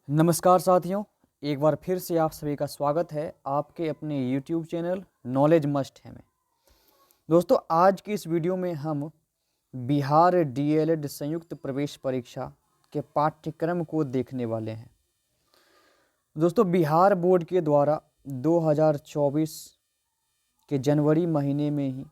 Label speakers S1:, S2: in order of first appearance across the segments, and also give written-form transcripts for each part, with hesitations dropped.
S1: नमस्कार साथियों, एक बार फिर से आप सभी का स्वागत है आपके अपने YouTube चैनल नॉलेज मस्ट है में। दोस्तों, आज की इस वीडियो में हम बिहार डीएलएड संयुक्त प्रवेश परीक्षा के पाठ्यक्रम को देखने वाले हैं। दोस्तों, बिहार बोर्ड के द्वारा 2024 के जनवरी महीने में ही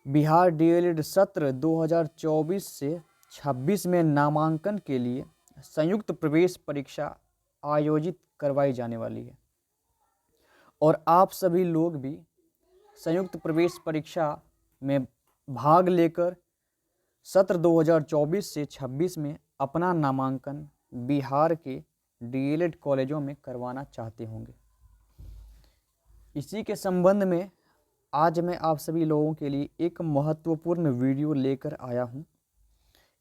S1: बिहार डीएलएड सत्र 2024 से 26 में नामांकन के लिए संयुक्त प्रवेश परीक्षा आयोजित करवाई जाने वाली है और आप सभी लोग भी संयुक्त प्रवेश परीक्षा में भाग लेकर सत्र 2024 से 26 में अपना नामांकन बिहार के डीएलएड कॉलेजों में करवाना चाहते होंगे। इसी के संबंध में आज मैं आप सभी लोगों के लिए एक महत्वपूर्ण वीडियो लेकर आया हूं।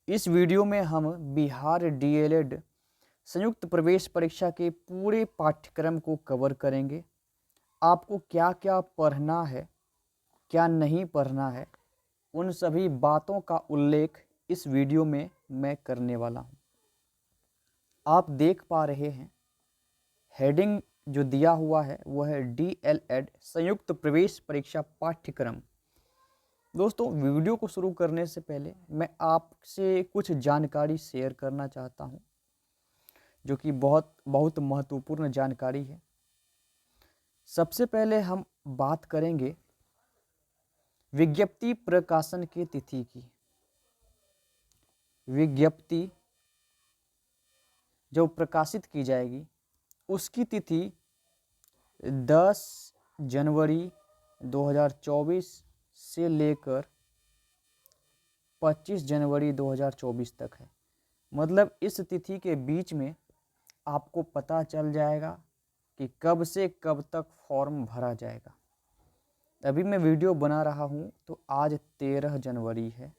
S1: इस वीडियो में हम बिहार डीएलएड संयुक्त प्रवेश परीक्षा के पूरे पाठ्यक्रम को कवर करेंगे। आपको क्या क्या पढ़ना है, क्या नहीं पढ़ना है, उन सभी बातों का उल्लेख इस वीडियो में मैं करने वाला हूं। आप देख पा रहे हैं हेडिंग जो दिया हुआ है वो है डीएलएड संयुक्त प्रवेश परीक्षा पाठ्यक्रम। दोस्तों, वीडियो को शुरू करने से पहले मैं आपसे कुछ जानकारी शेयर करना चाहता हूं, जो कि बहुत महत्वपूर्ण जानकारी है। सबसे पहले हम बात करेंगे विज्ञप्ति प्रकाशन की तिथि की। विज्ञप्ति जो प्रकाशित की जाएगी उसकी तिथि 10 जनवरी 2024 से लेकर 25 जनवरी 2024 तक है। मतलब इस तिथि के बीच में आपको पता चल जाएगा कि कब से कब तक फॉर्म भरा जाएगा। अभी मैं वीडियो बना रहा हूं तो आज 13 जनवरी है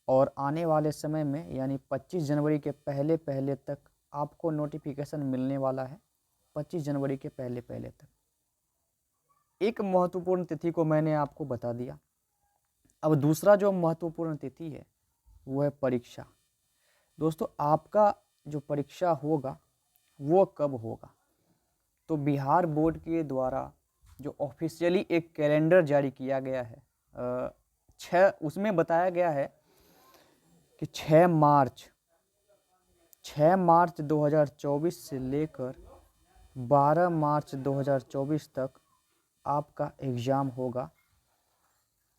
S1: और आने वाले समय में यानी 25 जनवरी के पहले पहले तक आपको नोटिफिकेशन मिलने वाला है। 25 जनवरी के पहले पहले तक एक महत्वपूर्ण तिथि को मैंने आपको बता दिया। अब दूसरा जो महत्वपूर्ण तिथि है वो है परीक्षा। दोस्तों, आपका जो परीक्षा होगा वो कब होगा? तो बिहार बोर्ड के द्वारा जो ऑफिशियली एक कैलेंडर जारी किया गया है, उसमें बताया गया है कि 6 मार्च 2024 से लेकर 12 मार्च 2024 तक आपका एग्ज़ाम होगा,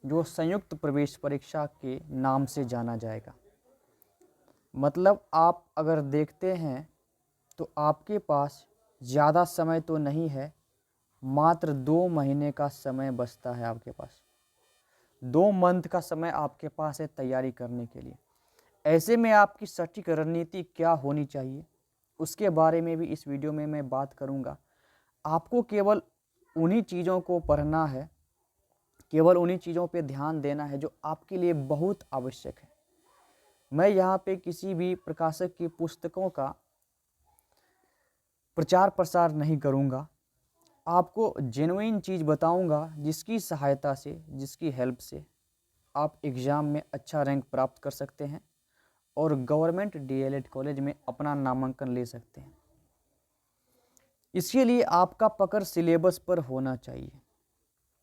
S1: जो संयुक्त प्रवेश परीक्षा के नाम से जाना जाएगा। मतलब आप अगर देखते हैं तो आपके पास ज़्यादा समय तो नहीं है, मात्र 2 महीने का समय बचता है आपके पास। 2 मंथ का समय आपके पास है तैयारी करने के लिए। ऐसे में आपकी सटीक रणनीति क्या होनी चाहिए उसके बारे में भी इस वीडियो में मैं बात करूंगा। आपको केवल उन्हीं चीज़ों को पढ़ना है, केवल उन्हीं चीज़ों पे ध्यान देना है जो आपके लिए बहुत आवश्यक है। मैं यहाँ पे किसी भी प्रकाशक की पुस्तकों का प्रचार प्रसार नहीं करूँगा। आपको जेन्युइन चीज़ बताऊँगा जिसकी सहायता से, जिसकी हेल्प से आप एग्ज़ाम में अच्छा रैंक प्राप्त कर सकते हैं और गवर्नमेंट डीएलएड कॉलेज में अपना नामांकन ले सकते हैं। इसके लिए आपका पकड़ सिलेबस पर होना चाहिए,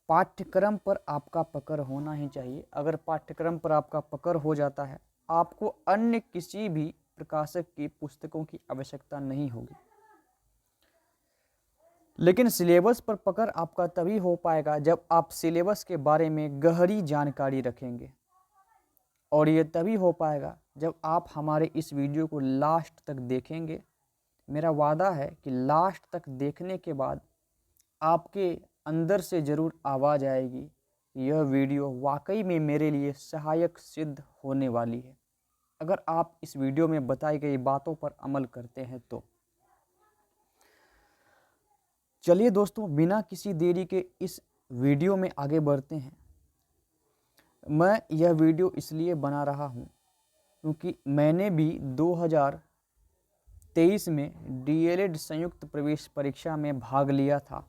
S1: पाठ्यक्रम पर आपका पकड़ होना ही चाहिए। अगर पाठ्यक्रम पर आपका पकड़ हो जाता है, आपको अन्य किसी भी प्रकाशक की पुस्तकों की आवश्यकता नहीं होगी। लेकिन सिलेबस पर पकड़ आपका तभी हो पाएगा जब आप सिलेबस के बारे में गहरी जानकारी रखेंगे, और ये तभी हो पाएगा जब आप हमारे इस वीडियो को लास्ट तक देखेंगे। मेरा वादा है कि लास्ट तक देखने के बाद आपके अंदर से ज़रूर आवाज़ आएगी कि यह वीडियो वाकई में मेरे लिए सहायक सिद्ध होने वाली है, अगर आप इस वीडियो में बताई गई बातों पर अमल करते हैं तो। चलिए दोस्तों, बिना किसी देरी के इस वीडियो में आगे बढ़ते हैं। मैं यह वीडियो इसलिए बना रहा हूँ क्योंकि मैंने भी 2023 में डीएलएड संयुक्त प्रवेश परीक्षा में भाग लिया था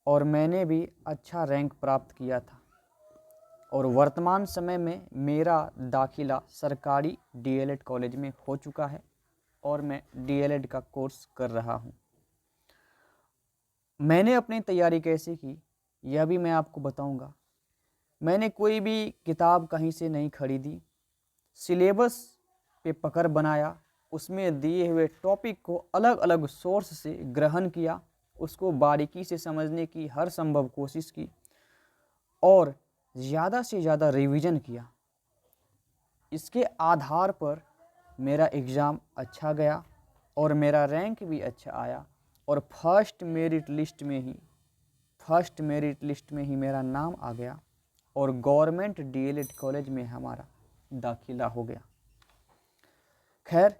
S1: और मैंने भी अच्छा रैंक प्राप्त किया था और वर्तमान समय में मेरा दाखिला सरकारी डीएलएड कॉलेज में हो चुका है और मैं डीएलएड का कोर्स कर रहा हूँ। मैंने अपनी तैयारी कैसे की यह भी मैं आपको बताऊंगा। मैंने कोई भी किताब कहीं से नहीं खरीदी, सिलेबस पे पकड़ बनाया, उसमें दिए हुए टॉपिक को अलग अलग सोर्स से ग्रहण किया, उसको बारीकी से समझने की हर संभव कोशिश की और ज़्यादा से ज़्यादा रिवीजन किया। इसके आधार पर मेरा एग्ज़ाम अच्छा गया और मेरा रैंक भी अच्छा आया और फर्स्ट मेरिट लिस्ट में ही मेरा नाम आ गया और गवर्नमेंट डीएलएड कॉलेज में हमारा दाखिला हो गया। खैर,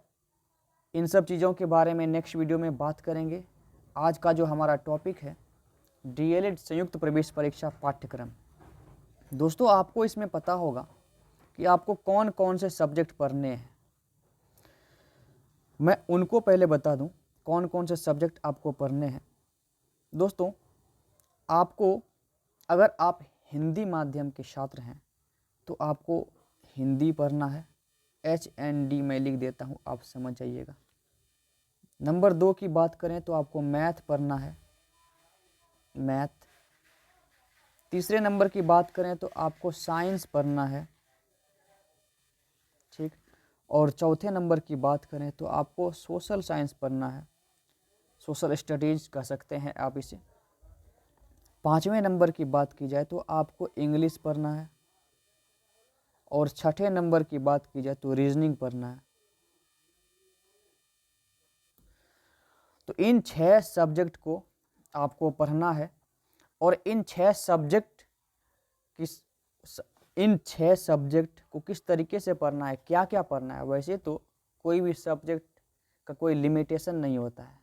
S1: इन सब चीज़ों के बारे में नेक्स्ट वीडियो में बात करेंगे। आज का जो हमारा टॉपिक है डीएलएड संयुक्त प्रवेश परीक्षा पाठ्यक्रम। दोस्तों, आपको इसमें पता होगा कि आपको कौन कौन से सब्जेक्ट पढ़ने हैं। मैं उनको पहले बता दूं कौन कौन से सब्जेक्ट आपको पढ़ने हैं। दोस्तों, आपको, अगर आप हिंदी माध्यम के छात्र हैं तो आपको हिंदी पढ़ना है। HND मैं लिख देता हूँ, आप समझ जाइएगा। नंबर 2 की बात करें तो आपको मैथ पढ़ना है, मैथ। तीसरे नंबर की बात करें तो आपको साइंस पढ़ना है, ठीक। और चौथे नंबर की बात करें तो आपको सोशल साइंस पढ़ना है, सोशल स्टडीज़ कह सकते हैं आप इसे। पाँचवें नंबर की बात की जाए तो आपको इंग्लिश पढ़ना है और छठे नंबर की बात की जाए तो रीजनिंग पढ़ना है। तो इन 6 सब्जेक्ट को आपको पढ़ना है और इन 6 सब्जेक्ट को किस तरीके से पढ़ना है, क्या क्या पढ़ना है। वैसे तो कोई भी सब्जेक्ट का कोई लिमिटेशन नहीं होता है।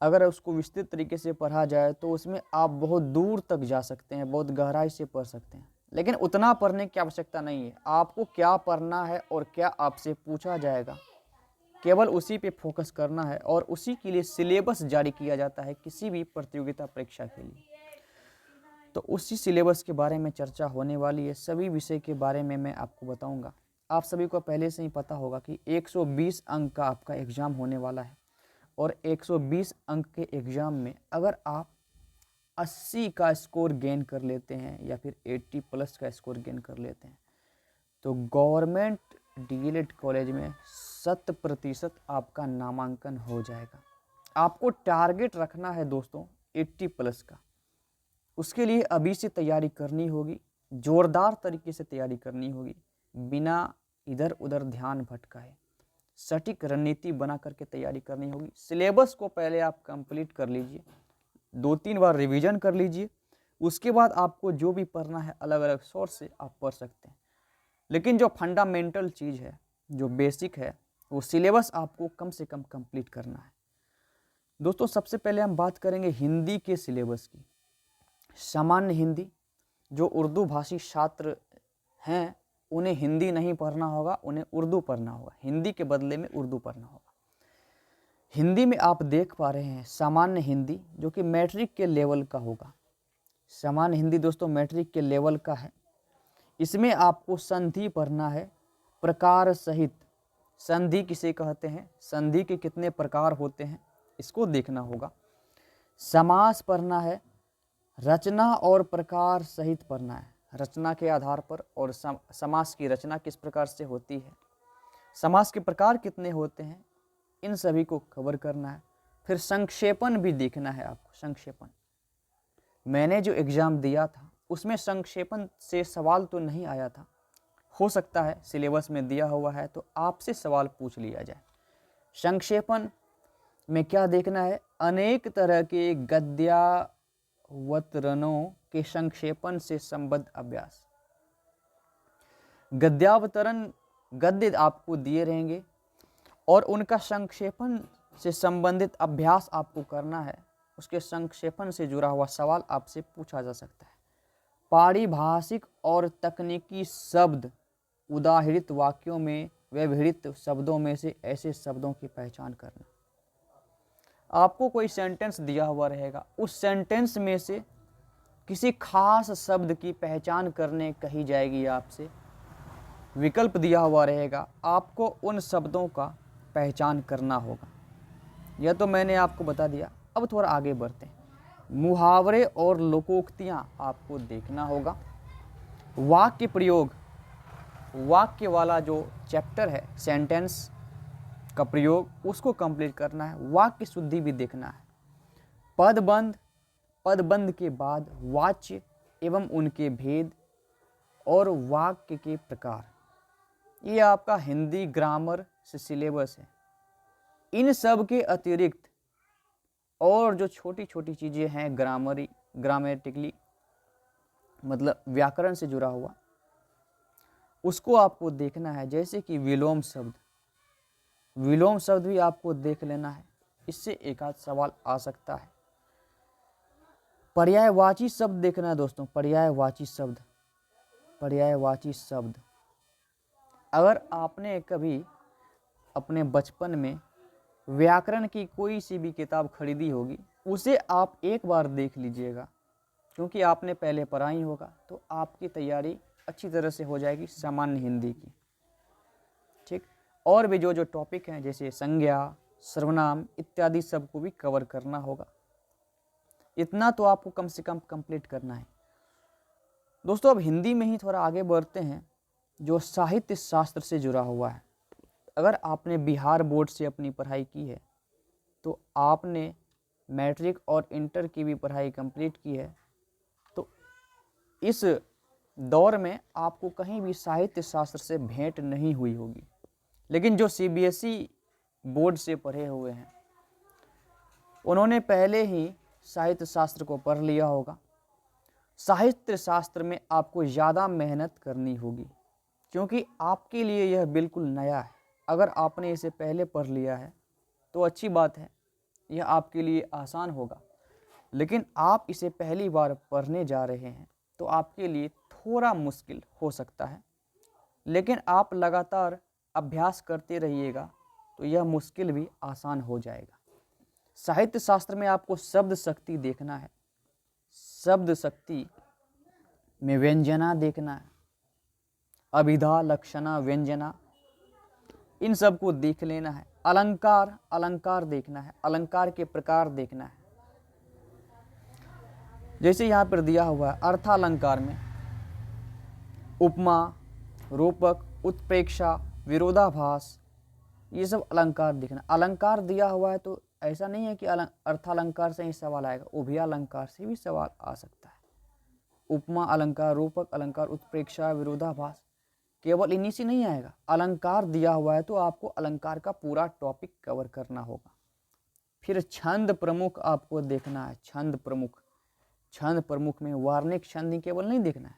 S1: अगर उसको विस्तृत तरीके से पढ़ा जाए तो उसमें आप बहुत दूर तक जा सकते हैं, बहुत गहराई से पढ़ सकते हैं। लेकिन उतना पढ़ने की आवश्यकता नहीं है। आपको क्या पढ़ना है और क्या आपसे पूछा जाएगा, केवल उसी पे फोकस करना है और उसी के लिए सिलेबस जारी किया जाता है किसी भी प्रतियोगिता परीक्षा के लिए। तो उसी सिलेबस के बारे में चर्चा होने वाली है। सभी विषय के बारे में मैं आपको बताऊंगा। आप सभी को पहले से ही पता होगा कि 120 अंक का आपका एग्ज़ाम होने वाला है और 120 अंक के एग्ज़ाम में अगर आप 80 का स्कोर गेन कर लेते हैं या फिर 80 प्लस का स्कोर गेन कर लेते हैं तो गवर्नमेंट डीएलएड कॉलेज में 100% आपका नामांकन हो जाएगा। आपको टारगेट रखना है दोस्तों 80 प्लस का। उसके लिए अभी से तैयारी करनी होगी, जोरदार तरीके से तैयारी करनी होगी, बिना इधर उधर ध्यान भटकाए सटीक रणनीति बना करके तैयारी करनी होगी। सिलेबस को पहले आप कंप्लीट कर लीजिए, 2-3 बार रिवीजन कर लीजिए। उसके बाद आपको जो भी पढ़ना है अलग अलग सोर्स से आप पढ़ सकते हैं। लेकिन जो फंडामेंटल चीज़ है, जो बेसिक है, वो सिलेबस आपको कम से कम कंप्लीट करना है। दोस्तों, सबसे पहले हम बात करेंगे हिंदी के सिलेबस की। सामान्य हिंदी, जो उर्दू भाषी छात्र हैं उन्हें हिंदी नहीं पढ़ना होगा, उन्हें उर्दू पढ़ना होगा। हिंदी के बदले में उर्दू पढ़ना होगा। हिंदी में आप देख पा रहे हैं सामान्य हिंदी, जो कि मैट्रिक के लेवल का होगा। सामान्य हिंदी दोस्तों मैट्रिक के लेवल का है। इसमें आपको संधि पढ़ना है प्रकार सहित। संधि किसे कहते हैं, संधि के कितने प्रकार होते हैं, इसको देखना होगा। समास पढ़ना है, रचना और प्रकार सहित पढ़ना है, रचना के आधार पर, और समास की रचना किस प्रकार से होती है, समास के प्रकार कितने होते हैं, इन सभी को कवर करना है। फिर संक्षेपण भी देखना है आपको। संक्षेपण, मैंने जो एग्ज़ाम दिया था उसमें संक्षेपण से सवाल तो नहीं आया था। हो सकता है सिलेबस में दिया हुआ है तो आपसे सवाल पूछ लिया जाए। संक्षेपण में क्या देखना है, अनेक तरह के गद्यावतरणों के संक्षेपण से संबद्ध अभ्यास। गद्यावतरण, गद्य आपको दिए रहेंगे और उनका संक्षेपण से संबंधित अभ्यास आपको करना है। उसके संक्षेपण से जुड़ा हुआ सवाल आपसे पूछा जा सकता है। पारिभाषिक और तकनीकी शब्द, उदाहृत वाक्यों में व्यवहृत शब्दों में से ऐसे शब्दों की पहचान करना। आपको कोई सेंटेंस दिया हुआ रहेगा, उस सेंटेंस में से किसी खास शब्द की पहचान करने कही जाएगी आपसे। विकल्प दिया हुआ रहेगा, आपको उन शब्दों का पहचान करना होगा। यह तो मैंने आपको बता दिया। अब थोड़ा आगे बढ़ते हैं। मुहावरे और लोकोक्तियाँ आपको देखना होगा। वाक्य प्रयोग, वाक्य वाला जो चैप्टर है सेंटेंस का प्रयोग, उसको कंप्लीट करना है। वाक्य शुद्धि भी देखना है। पदबंध, पदबंध के बाद वाच्य एवं उनके भेद और वाक्य के प्रकार, ये आपका हिंदी ग्रामर से सिलेबस है। इन सब के अतिरिक्त और जो छोटी छोटी चीज़ें हैं ग्रामेटिकली मतलब व्याकरण से जुड़ा हुआ, उसको आपको देखना है। जैसे कि विलोम शब्द, विलोम शब्द भी आपको देख लेना है, इससे एक आध सवाल आ सकता है। पर्यायवाची शब्द देखना है दोस्तों, पर्यायवाची शब्द, पर्यायवाची शब्द। अगर आपने कभी अपने बचपन में व्याकरण की कोई सी भी किताब खरीदी होगी, उसे आप एक बार देख लीजिएगा, क्योंकि आपने पहले पढ़ा ही होगा, तो आपकी तैयारी अच्छी तरह से हो जाएगी सामान्य हिंदी की। ठीक, और भी जो जो टॉपिक हैं जैसे संज्ञा, सर्वनाम इत्यादि सबको भी कवर करना होगा। इतना तो आपको कम से कम कंप्लीट करना है दोस्तों। अब हिंदी में ही थोड़ा आगे बढ़ते हैं, जो साहित्य शास्त्र से जुड़ा हुआ है। अगर आपने बिहार बोर्ड से अपनी पढ़ाई की है, तो आपने मैट्रिक और इंटर की भी पढ़ाई कंप्लीट की है, तो इस दौर में आपको कहीं भी साहित्य शास्त्र से भेंट नहीं हुई होगी। लेकिन जो सीबीएसई बोर्ड से पढ़े हुए हैं, उन्होंने पहले ही साहित्य शास्त्र को पढ़ लिया होगा। साहित्य शास्त्र में आपको ज़्यादा मेहनत करनी होगी, क्योंकि आपके लिए यह बिल्कुल नया है। अगर आपने इसे पहले पढ़ लिया है तो अच्छी बात है, यह आपके लिए आसान होगा। लेकिन आप इसे पहली बार पढ़ने जा रहे हैं तो आपके लिए थोड़ा मुश्किल हो सकता है। लेकिन आप लगातार अभ्यास करते रहिएगा तो यह मुश्किल भी आसान हो जाएगा। साहित्य शास्त्र में आपको शब्द शक्ति देखना है। शब्द शक्ति में व्यंजना देखना है, अभिधा, लक्षणा, व्यंजना, इन सब को देख लेना है। अलंकार, अलंकार देखना है, अलंकार के प्रकार देखना है। जैसे यहाँ पर दिया हुआ है अर्थालंकार में उपमा, रूपक, उत्प्रेक्षा, विरोधाभास, ये सब अलंकार देखना। अलंकार दिया हुआ है तो ऐसा नहीं है कि अर्थालंकार से ही सवाल आएगा, उभयालंकार से भी सवाल आ सकता है। उपमा अलंकार, रूपक अलंकार, उत्प्रेक्षा, विरोधाभास, केवल इन्हीं से नहीं आएगा। अलंकार दिया हुआ है तो आपको अलंकार का पूरा टॉपिक कवर करना होगा। फिर छंद प्रमुख आपको देखना है। छंद प्रमुख, छंद प्रमुख में वार्णिक छंद ही केवल नहीं देखना है,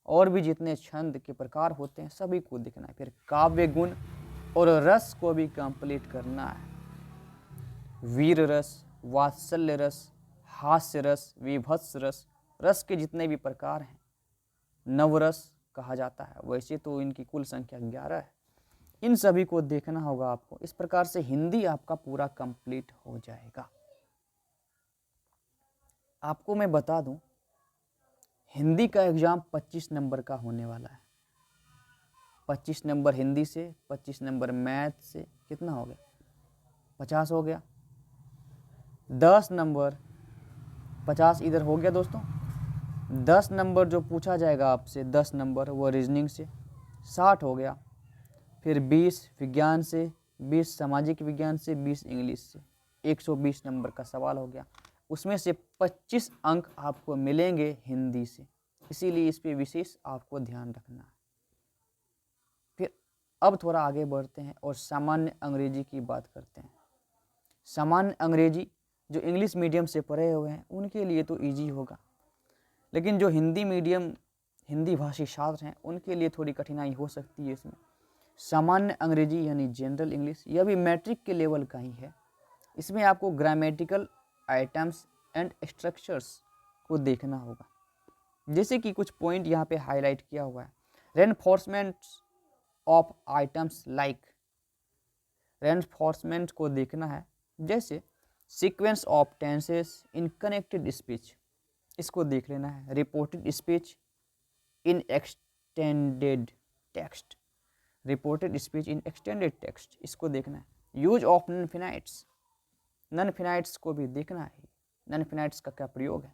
S1: और भी जितने छंद के प्रकार होते हैं सभी को देखना है। फिर काव्य गुण और रस को भी कंप्लीट करना है। वीर रस, वात्सल्य रस, हास्य रस, विभत्स रस, रस के जितने भी प्रकार हैं नवरस कहा जाता है। वैसे तो इनकी कुल संख्या 11 है। इन सभी को देखना होगा आपको। इस प्रकार से हिंदी आपका पूरा कंप्लीट हो जाएगा। आपको मैं बता दूं, हिंदी का एग्जाम 25 नंबर का होने वाला है। 25 नंबर हिंदी से, 25 नंबर मैथ से, कितना हो गया? 50 हो गया। 10 नंबर 50 इधर हो गया दोस्तों। 10 नंबर जो पूछा जाएगा आपसे, 10 नंबर वो रीजनिंग से, 60 हो गया। फिर 20 विज्ञान से, 20 सामाजिक विज्ञान से, 20 इंग्लिश से, 120 नंबर का सवाल हो गया। उसमें से 25 अंक आपको मिलेंगे हिंदी से, इसीलिए इस पे विशेष आपको ध्यान रखना है। फिर अब थोड़ा आगे बढ़ते हैं और सामान्य अंग्रेजी की बात करते हैं। सामान्य अंग्रेजी जो इंग्लिश मीडियम से पढ़े हुए हैं उनके लिए तो ईजी होगा, लेकिन जो हिंदी मीडियम, हिंदी भाषी छात्र हैं उनके लिए थोड़ी कठिनाई हो सकती है इसमें। सामान्य अंग्रेजी यानी जनरल इंग्लिश, यह भी मैट्रिक के लेवल का ही है। इसमें आपको ग्रामेटिकल आइटम्स एंड स्ट्रक्चर्स को देखना होगा। जैसे कि कुछ पॉइंट यहाँ पे हाईलाइट किया हुआ है। रेनफोर्समेंट्स ऑफ आइटम्स लाइक, रेनफोर्समेंट को देखना है। जैसे sequence of tenses in connected speech, इसको देख लेना है। Reported speech in extended text, reported speech in extended text, इसको देखना है। यूज ऑफ नन फिनाइट्स, नन फिनाइट्स को भी देखना है, नन फिनाइट्स का क्या प्रयोग है।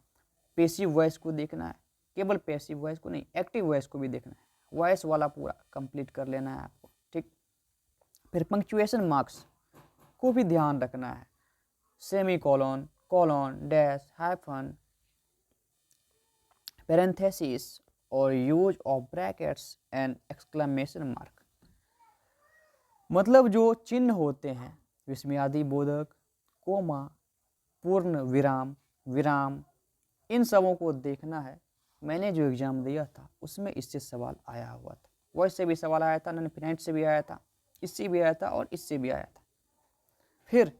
S1: पेसिव वॉइस को देखना है, केवल पैसिव वॉइस को नहीं, एक्टिव वॉइस को भी देखना है। वॉइस वाला पूरा कंप्लीट कर लेना है आपको, ठीक। फिर पंक्चुएशन मार्क्स को भी ध्यान रखना है, semi colon, colon, dash, hyphen, parenthesis और use of brackets and exclamation mark. मतलब जो चिन्ह होते हैं, विस्मयादि बोधक, कोमा, पूर्ण विराम, विराम, इन सबों को देखना है। मैंने जो एग्जाम दिया था उसमें इससे सवाल आया हुआ था, वॉइस से भी सवाल आया था, नन फिनाइट से भी आया था, इससे भी आया था और इससे भी आया था। फिर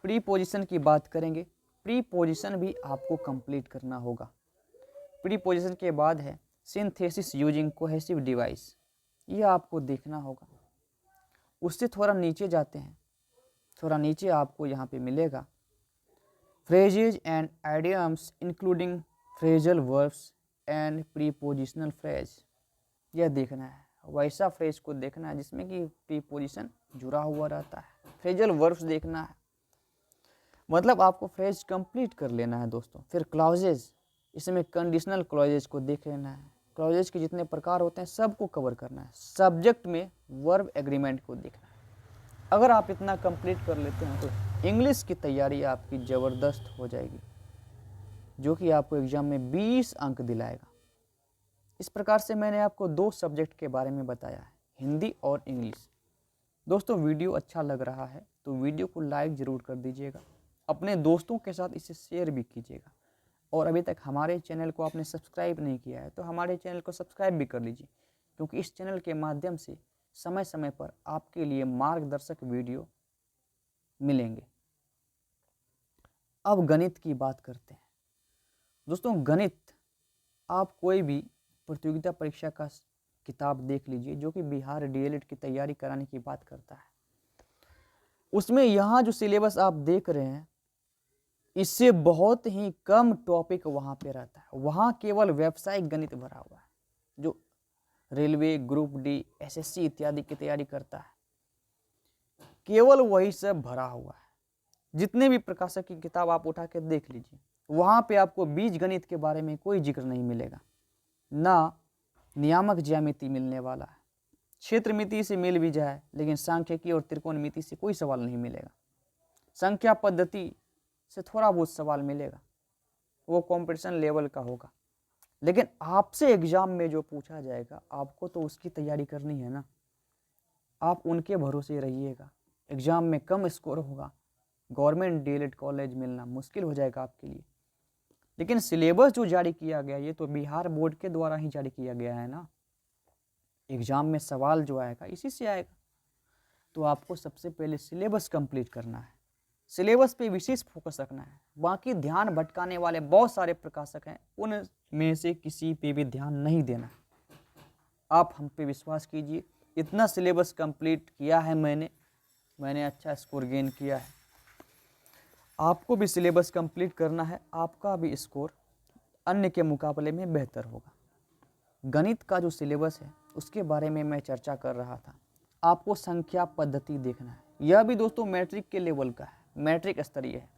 S1: प्रीपोजिशन की बात करेंगे। प्रीपोजिशन भी आपको कंप्लीट करना होगा। प्रीपोजिशन के बाद है सिंथेसिस यूजिंग कोहेसिव डिवाइस, ये आपको देखना होगा। उससे थोड़ा नीचे जाते हैं, थोड़ा नीचे आपको यहाँ पे मिलेगा phrases and idioms including phrasal verbs and prepositional phrase, यह देखना है। वैसा फ्रेज को देखना है जिसमें कि प्रीपोजिशन जुड़ा हुआ रहता है। फ्रेजल वर्ब्स देखना है, मतलब आपको फ्रेज कंप्लीट कर लेना है दोस्तों। फिर क्लॉजेज, इसमें कंडीशनल क्लॉजेज को देख लेना है। क्लॉजेज के जितने प्रकार होते हैं सबको कवर करना है। सब्जेक्ट में वर्ब एग्रीमेंट को देखना है। अगर आप इतना कंप्लीट कर लेते हैं तो इंग्लिश की तैयारी आपकी ज़बरदस्त हो जाएगी, जो कि आपको एग्जाम में 20 अंक दिलाएगा। इस प्रकार से मैंने आपको 2 सब्जेक्ट के बारे में बताया है, हिंदी और इंग्लिश। दोस्तों वीडियो अच्छा लग रहा है तो वीडियो को लाइक ज़रूर कर दीजिएगा, अपने दोस्तों के साथ इसे शेयर भी कीजिएगा। और अभी तक हमारे चैनल को आपने सब्सक्राइब नहीं किया है तो हमारे चैनल को सब्सक्राइब भी कर लीजिए, क्योंकि इस चैनल के माध्यम से समय समय पर आपके लिए मार्गदर्शक वीडियो मिलेंगे। अब गणित की बात करते हैं। दोस्तों गणित, आप कोई भी प्रतियोगिता परीक्षा का किताब देख लीजिए जो कि बिहार डीएलएड की तैयारी कराने की बात करता है, उसमें यहाँ जो सिलेबस आप देख रहे हैं इससे बहुत ही कम टॉपिक वहाँ पे रहता है। वहाँ केवल व्यावसायिक गणित भरा हुआ है, जो रेलवे, ग्रुप डी, एसएससी इत्यादि की तैयारी करता है, केवल वही सब भरा हुआ है। जितने भी प्रकाशक की किताब आप उठा के देख लीजिए, वहाँ पे आपको बीज गणित के बारे में कोई जिक्र नहीं मिलेगा, ना नियामक ज्यामिति मिलने वाला है। क्षेत्र मिति से मिल भी जाए लेकिन सांख्यिकी और त्रिकोणमिति से कोई सवाल नहीं मिलेगा। संख्या पद्धति से थोड़ा बहुत सवाल मिलेगा, वो कंपटीशन लेवल का होगा, लेकिन आपसे एग्जाम में जो पूछा जाएगा आपको तो उसकी तैयारी करनी है ना। आप उनके भरोसे रहिएगा, एग्जाम में कम स्कोर होगा, गवर्नमेंट डीएलएड कॉलेज मिलना मुश्किल हो जाएगा आपके लिए। लेकिन सिलेबस जो जारी किया गया ये तो बिहार बोर्ड के द्वारा ही जारी किया गया है ना। एग्जाम में सवाल जो आएगा इसी से आएगा, तो आपको सबसे पहले सिलेबस कंप्लीट करना है, सिलेबस पे विशेष फोकस रखना है। बाकी ध्यान भटकाने वाले बहुत सारे प्रकाशक हैं, उनमें से किसी पे भी ध्यान नहीं देना है। आप हम पे विश्वास कीजिए, इतना सिलेबस कंप्लीट किया है मैंने अच्छा स्कोर गेन किया है। आपको भी सिलेबस कंप्लीट करना है, आपका भी स्कोर अन्य के मुकाबले में बेहतर होगा। गणित का जो सिलेबस है उसके बारे में मैं चर्चा कर रहा था। आपको संख्या पद्धति देखना है, यह भी दोस्तों मैट्रिक के लेवल का है, मैट्रिक स्तरीय है।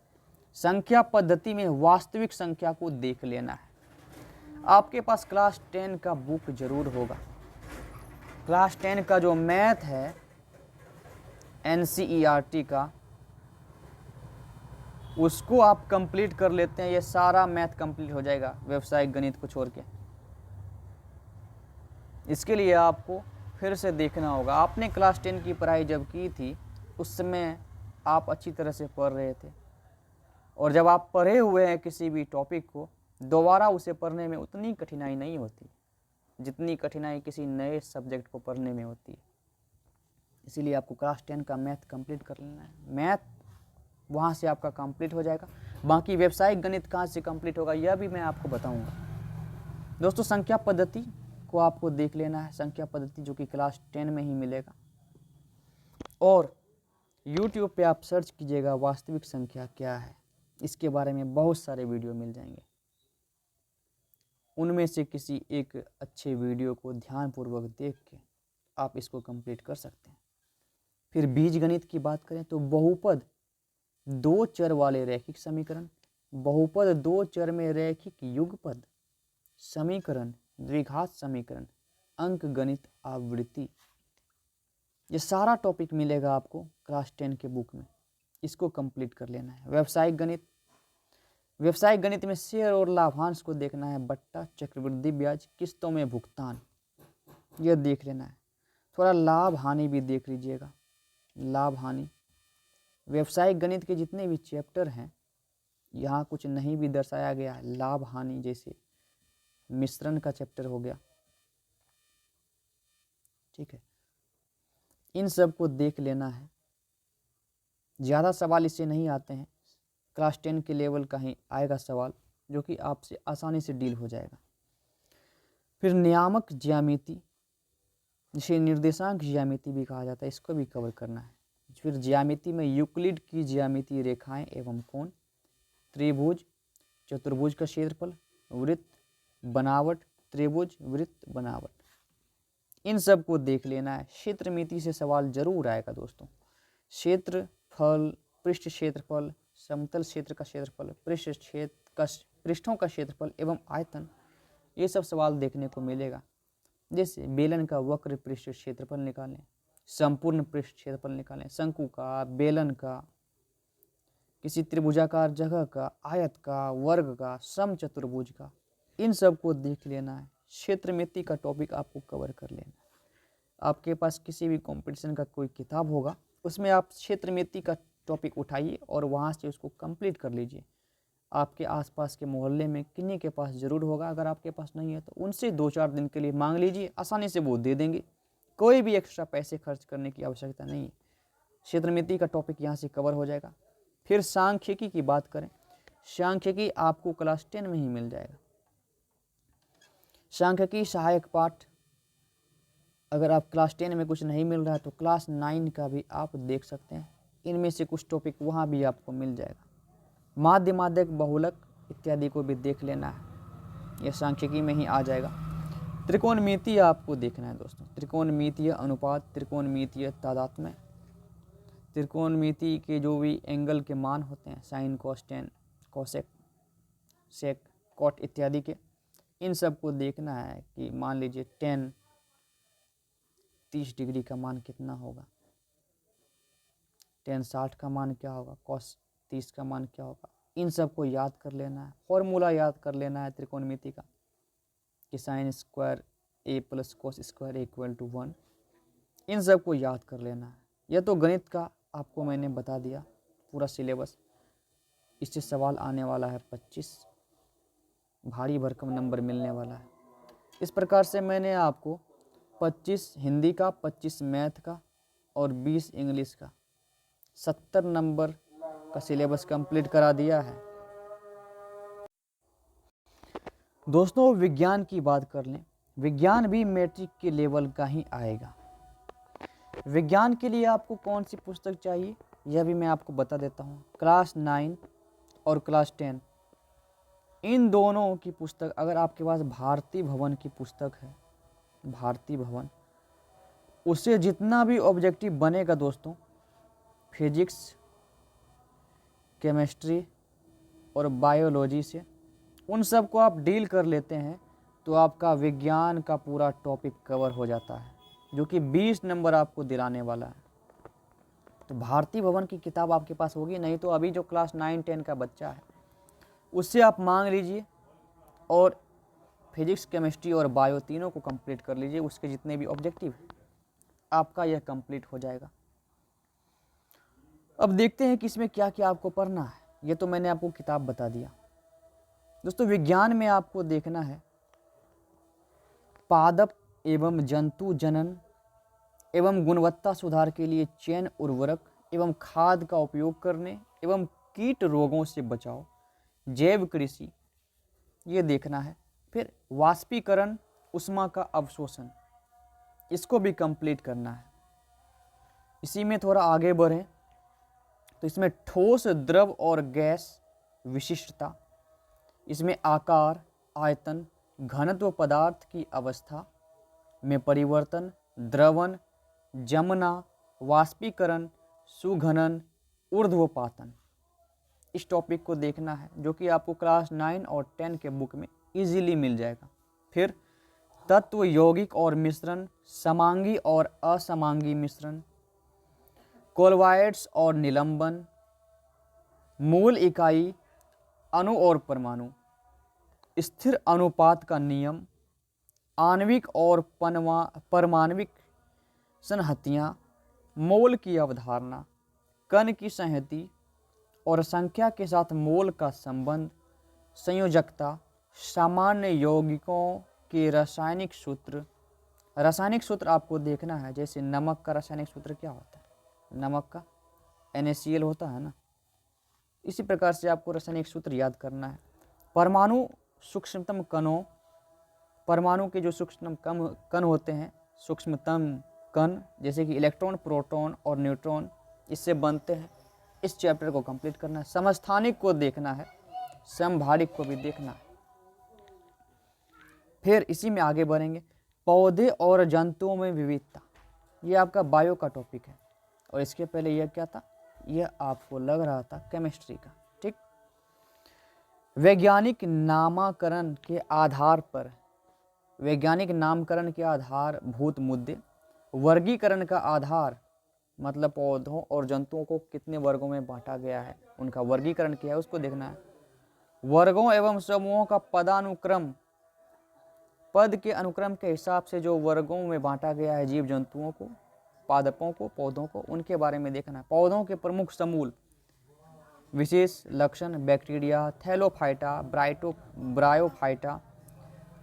S1: संख्या पद्धति में वास्तविक संख्या को देख लेना है। आपके पास क्लास 10 का बुक जरूर होगा। क्लास 10 का जो मैथ है एनसीईआरटी का, उसको आप कंप्लीट कर लेते हैं, ये सारा मैथ कंप्लीट हो जाएगा व्यावसायिक गणित को छोड़ के। इसके लिए आपको फिर से देखना होगा। आपने क्लास 10 की पढ़ाई जब की थी उस समय आप अच्छी तरह से पढ़ रहे थे, और जब आप पढ़े हुए हैं किसी भी टॉपिक को, दोबारा उसे पढ़ने में उतनी कठिनाई नहीं होती जितनी कठिनाई किसी नए सब्जेक्ट को पढ़ने में होती है। इसीलिए आपको क्लास 10 का मैथ कंप्लीट कर लेना है। मैथ वहाँ से आपका कंप्लीट हो जाएगा। बाकी व्यावसायिक गणित कहाँ से कंप्लीट होगा यह भी मैं आपको बताऊंगा। दोस्तों संख्या पद्धति को आपको देख लेना है, संख्या पद्धति जो कि क्लास 10 में ही मिलेगा। और YouTube पे आप सर्च कीजिएगा वास्तविक संख्या क्या है, इसके बारे में बहुत सारे वीडियो मिल जाएंगे। उनमें से किसी एक अच्छे वीडियो को ध्यानपूर्वक देख के आप इसको कंप्लीट कर सकते हैं। फिर बीजगणित की बात करें तो बहुपद दो चर वाले रैखिक समीकरण, बहुपद दो चर में रैखिक युगपद समीकरण, द्विघात समीकरण, अंक गणित आवृत्ति, ये सारा टॉपिक मिलेगा आपको क्लास 10 के बुक में। इसको कंप्लीट कर लेना है। व्यवसायिक गणित, व्यवसायिक गणित में शेयर और लाभांश को देखना है, बट्टा, चक्रवृद्धि ब्याज, किस्तों में भुगतान, यह देख लेना है। थोड़ा लाभ हानि भी देख लीजिएगा, लाभ हानि। व्यवसायिक गणित के जितने भी चैप्टर हैं यहाँ कुछ नहीं भी दर्शाया गया है, लाभ हानि जैसे मिश्रण का चैप्टर हो गया, ठीक है, इन सब को देख लेना है। ज़्यादा सवाल इससे नहीं आते हैं, क्लास 10 के लेवल का ही आएगा सवाल जो कि आपसे आसानी से डील हो जाएगा। फिर नियामक ज्यामिति, जिसे निर्देशांक ज्यामिति भी कहा जाता है, इसको भी कवर करना है। फिर ज्यामिति में यूक्लिड की ज्यामिति, रेखाएं एवं कोण, त्रिभुज, चतुर्भुज का क्षेत्रफल, वृत्त, बनावट, त्रिभुज, वृत्त, बनावट, इन सब को देख लेना है। क्षेत्रमिति से सवाल जरूर आएगा दोस्तों। क्षेत्रफल, पृष्ठ क्षेत्रफल, समतल क्षेत्र का क्षेत्रफल, पृष्ठों का क्षेत्रफल एवं आयतन, ये सब सवाल देखने को मिलेगा। जैसे बेलन का वक्र पृष्ठ क्षेत्रफल निकालें, संपूर्ण पृष्ठ क्षेत्रफल निकालें, शंकु का, बेलन का, किसी त्रिभुजाकार जगह का, आयत का, वर्ग का, समचतुर्भुज का, इन सब को देख लेना है। क्षेत्रमिति का टॉपिक आपको कवर कर लेना है। आपके पास किसी भी कंपटीशन का कोई किताब होगा उसमें आप क्षेत्रमिति का टॉपिक उठाइए और वहाँ से उसको कंप्लीट कर लीजिए। आपके आसपास के मोहल्ले में किन्हीं के पास ज़रूर होगा, अगर आपके पास नहीं है तो उनसे 2-4 दिन के लिए मांग लीजिए, आसानी से वो दे देंगे। कोई भी एक्स्ट्रा पैसे खर्च करने की आवश्यकता नहीं है। क्षेत्रमिति का टॉपिक यहाँ से कवर हो जाएगा। फिर सांख्यिकी की बात करें, सांख्यिकी आपको क्लास 10 में ही मिल जाएगा। सांख्यिकी सहायक पाठ, अगर आप क्लास 10 में कुछ नहीं मिल रहा है तो क्लास 9 का भी आप देख सकते हैं, इनमें से कुछ टॉपिक वहाँ भी आपको मिल जाएगा। माध्य, माध्यक, बहुलक इत्यादि को भी देख लेना है, यह सांख्यिकी में ही आ जाएगा। त्रिकोणमितीय आपको देखना है दोस्तों, त्रिकोणमितीय अनुपात, त्रिकोणमितीय तादात्म्य, त्रिकोणमिति के जो भी एंगल के मान होते हैं, साइन, कॉस, टेन, कोसेक, सेक, कॉट इत्यादि के, इन सब को देखना है कि मान लीजिए टेन 30 डिग्री का मान कितना होगा, टेन 60 का मान क्या होगा, कॉस 30 का मान क्या होगा, इन सब को याद कर लेना है। फॉर्मूला याद कर लेना है त्रिकोणमिति का कि sine square A plus cos square equal to 1, इन सब को याद कर लेना है। यह तो गणित का आपको मैंने बता दिया पूरा सिलेबस। इससे सवाल आने वाला है 25, भारी भरकम नंबर मिलने वाला है। इस प्रकार से मैंने आपको 25 हिंदी का, 25 मैथ का और 20 इंग्लिश का 70 नंबर का सिलेबस कंप्लीट करा दिया है। दोस्तों विज्ञान की बात कर लें, विज्ञान भी मैट्रिक के लेवल का ही आएगा। विज्ञान के लिए आपको कौन सी पुस्तक चाहिए यह भी मैं आपको बता देता हूँ। क्लास 9 और क्लास 10 इन दोनों की पुस्तक, अगर आपके पास भारती भवन की पुस्तक है, भारती भवन, उससे जितना भी ऑब्जेक्टिव बनेगा दोस्तों, फिजिक्स, केमिस्ट्री और बायोलॉजी से, उन सब को आप डील कर लेते हैं तो आपका विज्ञान का पूरा टॉपिक कवर हो जाता है, जो कि 20 नंबर आपको दिलाने वाला है। तो भारती भवन की किताब आपके पास होगी, नहीं तो अभी जो क्लास 9-10 का बच्चा है उससे आप मांग लीजिए और फिजिक्स, केमिस्ट्री और बायो तीनों को कंप्लीट कर लीजिए। उसके जितने भी ऑब्जेक्टिव हैं आपका यह कंप्लीट हो जाएगा। अब देखते हैं कि इसमें क्या क्या आपको पढ़ना है। ये तो मैंने आपको किताब बता दिया। दोस्तों विज्ञान में आपको देखना है पादप एवं जंतु जनन एवं गुणवत्ता सुधार के लिए चयन, उर्वरक एवं खाद का उपयोग करने एवं कीट रोगों से बचाव, जैव कृषि, ये देखना है। फिर वाष्पीकरण, उष्मा का अवशोषण, इसको भी कंप्लीट करना है। इसी में थोड़ा आगे बढ़ें तो इसमें ठोस, द्रव और गैस विशिष्टता, इसमें आकार, आयतन, घनत्व, पदार्थ की अवस्था में परिवर्तन, द्रवण, जमना, वाष्पीकरण, सुघनन, ऊर्ध्वपातन। इस टॉपिक को देखना है जो कि आपको क्लास 9 और 10 के बुक में इजीली मिल जाएगा। फिर तत्व यौगिक और मिश्रण, समांगी और असमांगी मिश्रण, कोलवाइड्स और निलंबन, मूल इकाई, अणु और परमाणु, स्थिर अनुपात का नियम, आणविक और परमाणविक संहतियाँ, मोल की अवधारणा, कण की संहति और संख्या के साथ मोल का संबंध, संयोजकता, सामान्य यौगिकों के रासायनिक सूत्र। रासायनिक सूत्र आपको देखना है, जैसे नमक का रासायनिक सूत्र क्या होता है, नमक का NaCl होता है ना। इसी प्रकार से आपको रासायनिक सूत्र याद करना है। परमाणु सूक्ष्मतम कणों, परमाणु के जो सूक्ष्मतम कण होते हैं, सूक्ष्मतम कण जैसे कि इलेक्ट्रॉन, प्रोटॉन और न्यूट्रॉन, इससे बनते हैं। इस चैप्टर को कंप्लीट करना है। समस्थानिक को देखना है, समभारिक को भी देखना है। फिर इसी में आगे बढ़ेंगे, पौधे और जंतुओं में विविधता। ये आपका बायो का टॉपिक है और इसके पहले यह क्या था, यह आपको लग रहा था केमिस्ट्री का। ठीक, वैज्ञानिक नामकरण के आधार पर, वैज्ञानिक नामकरण के आधारभूत मुद्दे, वर्गीकरण का आधार, मतलब पौधों और जंतुओं को कितने वर्गों में बांटा गया है, उनका वर्गीकरण क्या है उसको देखना है। वर्गों एवं समूहों का पदानुक्रम, पद के अनुक्रम के हिसाब से जो वर्गों में बांटा गया है जीव जंतुओं को, पादपों को, पौधों को, उनके बारे में देखना है। पौधों के प्रमुख समूल, विशेष लक्षण, bacteria, Thallophyta, bryophyta,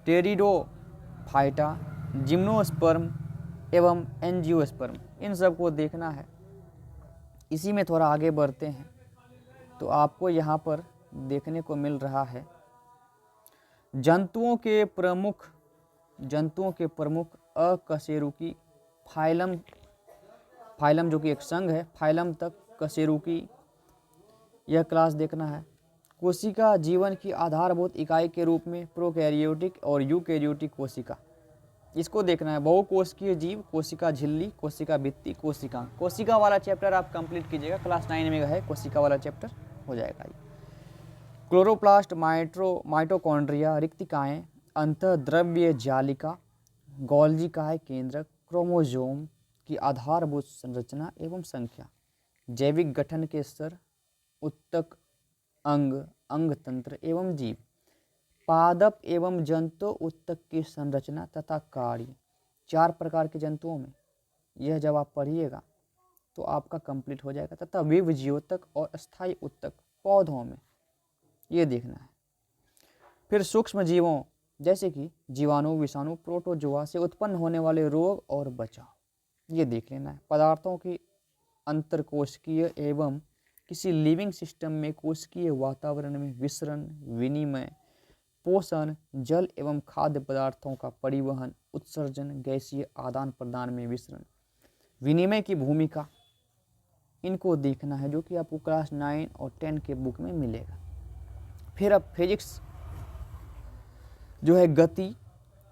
S1: pteridophyta, gymnosperm एवं एंजियोस्पर्म, इन सब को देखना है। इसी में थोड़ा आगे बढ़ते हैं तो आपको यहाँ पर देखने को मिल रहा है जंतुओं के प्रमुख अकशेरुकी फाइलम, फाइलम जो कि एक संघ है, फाइलम तक कशेरुकी, यह क्लास देखना है। कोशिका जीवन की आधारभूत इकाई के रूप में प्रोकैरियोटिक और यूकैरियोटिक कोशिका, इसको देखना है। बहुकोशिकीय जीव, कोशिका झिल्ली, कोशिका भित्ति, कोशिका। कोशिका वाला चैप्टर आप कंप्लीट कीजिएगा, क्लास 9 में है, कोशिका वाला चैप्टर हो जाएगा। क्लोरोप्लास्ट, माइटोकॉन्ड्रिया, रिक्तिकाएँ, अंतःद्रव्य जालिका, गोल्जी केंद्रक, क्रोमोसोम की आधारभूत संरचना एवं संख्या, जैविक गठन के स्तर, उत्तक, अंग, अंग तंत्र एवं जीव, पादप एवं जंतु उत्तक की संरचना तथा कार्य, 4 प्रकार के जंतुओं में। यह जब आप पढ़िएगा तो आपका कंप्लीट हो जाएगा। तथा विभज्योतक और अस्थायी उत्तक पौधों में, ये देखना है। फिर सूक्ष्म जीवों जैसे कि जीवाणु, विषाणु, प्रोटोजोआ से उत्पन्न होने वाले रोग और बचाव, ये देख लेना है। पदार्थों की अंतरकोशिकीय एवं किसी लिविंग सिस्टम में कोशिकीय वातावरण में विसरण, विनिमय, पोषण, जल एवं खाद्य पदार्थों का परिवहन, उत्सर्जन, गैसीय आदान प्रदान में विसरण, विनिमय की भूमिका, इनको देखना है जो कि आपको क्लास 9 और 10 के बुक में मिलेगा। फिर अब फिजिक्स जो है, गति,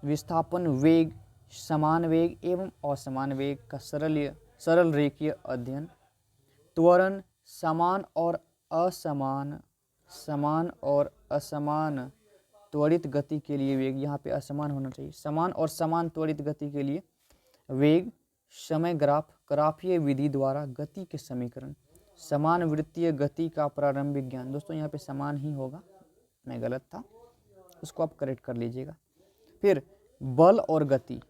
S1: विस्थापन, वेग, समान वेग एवं असमान वेग का सरल रेखीय अध्ययन, त्वरण, समान और असमान त्वरित गति के लिए वेग, यहाँ पे असमान होना चाहिए, समान और समान त्वरित गति के लिए वेग, समय ग्राफीय विधि द्वारा गति के समीकरण, समान वृत्तीय गति का प्रारंभिक ज्ञान। दोस्तों यहाँ पे समान ही होगा, मैं गलत था, उसको आप करेक्ट कर लीजिएगा। फिर बल और गति,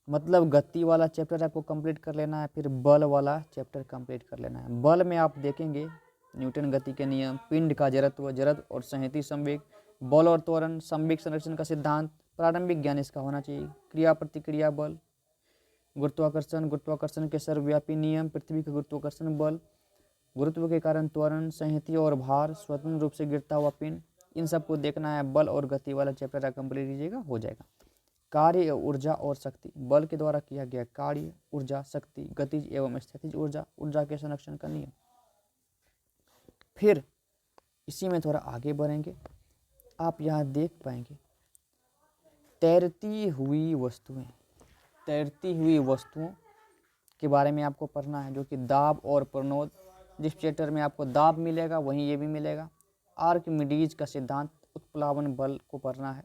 S1: मतलब गति वाला चैप्टर आपको कंप्लीट कर लेना है, फिर बल वाला चैप्टर कंप्लीट कर लेना है। बल में आप देखेंगे न्यूटन गति के नियम, पिंड का जड़त्व और संहति संवेग, बल और त्वरण, संवेग संरक्षण का सिद्धांत, प्रारंभिक ज्ञान इसका होना चाहिए, क्रिया प्रतिक्रिया बल, गुरुत्वाकर्षण के सर्वव्यापी नियम, पृथ्वी का गुरुत्वाकर्षण बल, गुरुत्व के कारण त्वरण, संहति और भार, स्वतंत्र रूप से गिरता हुआ पिंड, इन सबको देखना है। बल और गति वाला चैप्टर आप कंप्लीट कीजिएगा, हो जाएगा। कार्य, ऊर्जा और शक्ति, बल के द्वारा किया गया कार्य, ऊर्जा, शक्ति, गतिज एवं स्थितिज ऊर्जा, ऊर्जा के संरक्षण का नियम। फिर इसी में थोड़ा आगे बढ़ेंगे, आप यहाँ देख पाएंगे तैरती हुई वस्तुएं, तैरती हुई वस्तुओं के बारे में आपको पढ़ना है, जो कि दाब और प्रणोद। जिस चैप्टर में आपको दाब मिलेगा वहीं ये भी मिलेगा। आर्किमिडीज का सिद्धांत, उत्प्लावन बल को पढ़ना है।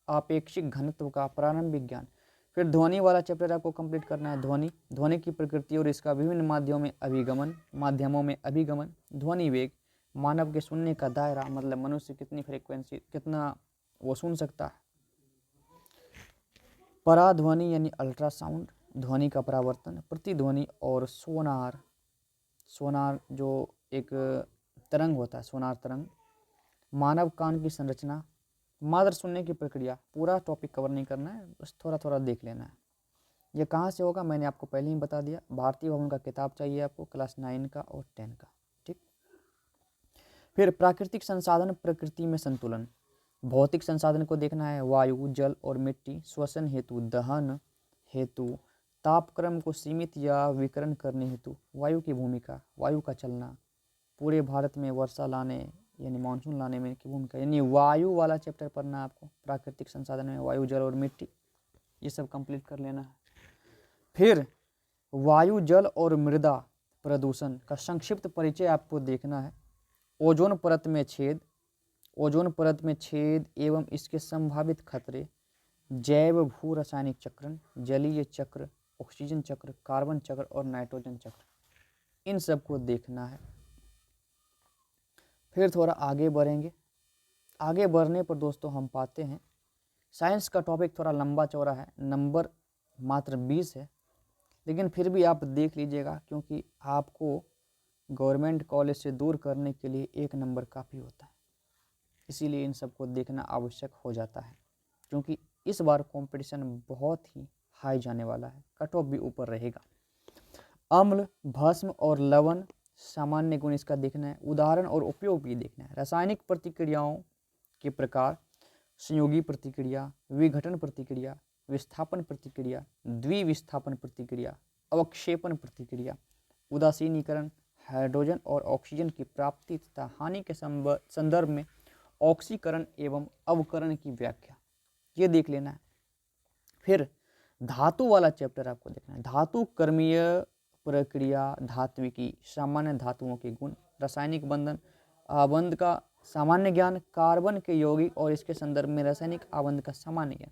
S1: आपेक्षिक घनत्व का प्रारंभिक ज्ञान। फिर ध्वनि वाला चैप्टर आपको कंप्लीट करना है। ध्वनि की प्रकृति और इसका विभिन्न माध्यमों में अभिगमन। ध्वनि वेग, मानव के सुनने का दायरा, मतलब मनुष्य कितनी फ्रीक्वेंसी, कितना वो सुन सकता है। पराध्वनि यानी अल्ट्रासाउंड, ध्वनि का परावर्तन। प्रतिध्वनि और सोनार जो एक तरंग होता है, सोनार तरंग। मानव कान की संरचना, मात्र सुनने की प्रक्रिया। पूरा टॉपिक कवर नहीं करना है, बस थोड़ा थोड़ा देख लेना है। ये कहाँ से होगा मैंने आपको पहले ही बता दिया। भारतीय भवन का किताब चाहिए आपको, क्लास 9 का और 10 का, ठीक। फिर प्राकृतिक संसाधन, प्रकृति में संतुलन। भौतिक संसाधन को देखना है, वायु, जल और मिट्टी। श्वसन हेतु, दहन हेतु, तापक्रम को सीमित या विकर्ण करने हेतु वायु की भूमिका, वायु का चलना, पूरे भारत में वर्षा लाने यानी मानसून लाने में की भूमिका, यानी वायु वाला चैप्टर पढ़ना है आपको। प्राकृतिक संसाधन में वायु, जल और मिट्टी, ये सब कंप्लीट कर लेना है। फिर वायु, जल और मृदा प्रदूषण का संक्षिप्त परिचय आपको देखना है। ओजोन परत में छेद एवं इसके संभावित खतरे, जैव भू रासायनिक चक्रण, जलीय चक्र, ऑक्सीजन चक्र, कार्बन चक्र और नाइट्रोजन चक्र, इन सब को देखना है। फिर थोड़ा आगे बढ़ेंगे। आगे बढ़ने पर दोस्तों हम पाते हैं साइंस का टॉपिक थोड़ा लंबा चौड़ा है, नंबर मात्र 20 है, लेकिन फिर भी आप देख लीजिएगा, क्योंकि आपको गवर्नमेंट कॉलेज से दूर करने के लिए 1 नंबर काफ़ी होता है, इसीलिए इन सबको देखना आवश्यक हो जाता है, क्योंकि इस बार कंपटीशन बहुत ही हाई जाने वाला है, कट ऑफ भी ऊपर रहेगा। अम्ल, भस्म और लवण, सामान्य गुण इसका देखना है। उदाहरण और उपयोग भी देखना है। रासायनिक प्रतिक्रियाओं के प्रकार, संयोगी प्रतिक्रिया, विघटन प्रतिक्रिया, विस्थापन प्रतिक्रिया, द्विविस्थापन प्रतिक्रिया, अवक्षेपण प्रतिक्रिया, उदासीनीकरण, हाइड्रोजन और ऑक्सीजन की प्राप्ति तथा हानि के संदर्भ में ऑक्सीकरण एवं अवकरण की व्याख्या, ये देख लेना है। फिर धातु वाला चैप्टर आपको देखना है। धातु कर्मीय प्रक्रिया, धात्विकी, सामान्य धातुओं के गुण, रासायनिक बंधन, आबंध का सामान्य ज्ञान, कार्बन के यौगिक और इसके संदर्भ में रासायनिक आबंध का सामान्य ज्ञान,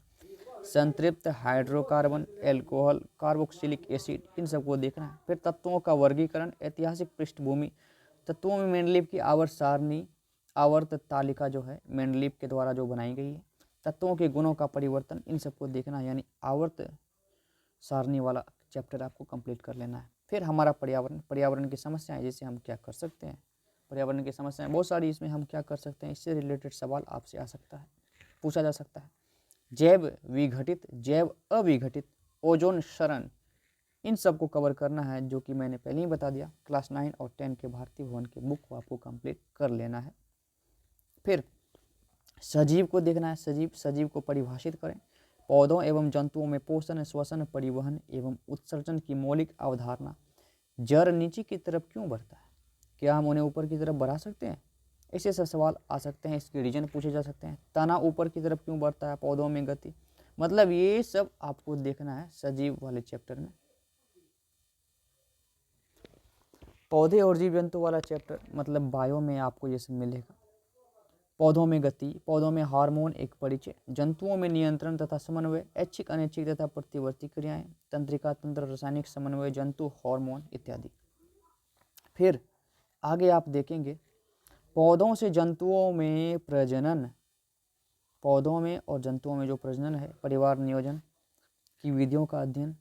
S1: संतृप्त हाइड्रोकार्बन, एल्कोहल, कार्बोक्सिलिक एसिड, इन सबको देखना है। फिर तत्वों का वर्गीकरण, ऐतिहासिक पृष्ठभूमि, तत्वों में मेंडलीव की आवर्त सारणी, आवर्त तालिका जो है मेंडलीव के द्वारा जो बनाई गई है, तत्वों के गुणों का परिवर्तन, इन सबको देखना है, यानी आवर्त सारणी वाला चैप्टर आपको कंप्लीट कर लेना है। फिर हमारा पर्यावरण की समस्याएं, जैसे हम क्या कर सकते हैं, पर्यावरण की समस्याएं बहुत सारी, इसमें हम क्या कर सकते हैं, इससे रिलेटेड सवाल आपसे आ सकता है, पूछा जा सकता है। जैव विघटित, जैव अविघटित, ओजोन क्षरण, इन सब को कवर करना है, जो कि मैंने पहले ही बता दिया। क्लास 9 और 10 के भारतीय भवन के बुक को आपको कंप्लीट कर लेना है। फिर सजीव को देखना है। सजीव को परिभाषित करें। पौधों एवं जंतुओं में पोषण, श्वसन, परिवहन एवं उत्सर्जन की मौलिक अवधारणा। जड़ नीचे की तरफ क्यों बढ़ता है, क्या हम उन्हें ऊपर की तरफ बढ़ा सकते हैं, ऐसे सब सवाल आ सकते हैं, इसके रीजन पूछे जा सकते हैं। तना ऊपर की तरफ क्यों बढ़ता है, पौधों में गति, मतलब ये सब आपको देखना है सजीव वाले चैप्टर में। पौधे और जीव जंतु वाला चैप्टर मतलब बायो में आपको ये सब मिलेगा। पौधों में गति, पौधों में हार्मोन एक परिचय, जंतुओं में नियंत्रण तथा समन्वय, ऐच्छिक अनैच्छिक तथा प्रतिवर्ती क्रियाएं, तंत्रिका तंत्र, रासायनिक समन्वय, जंतु हार्मोन इत्यादि। फिर आगे आप देखेंगे पौधों से जंतुओं में प्रजनन, पौधों में और जंतुओं में जो प्रजनन है, परिवार नियोजन की विधियों का अध्ययन,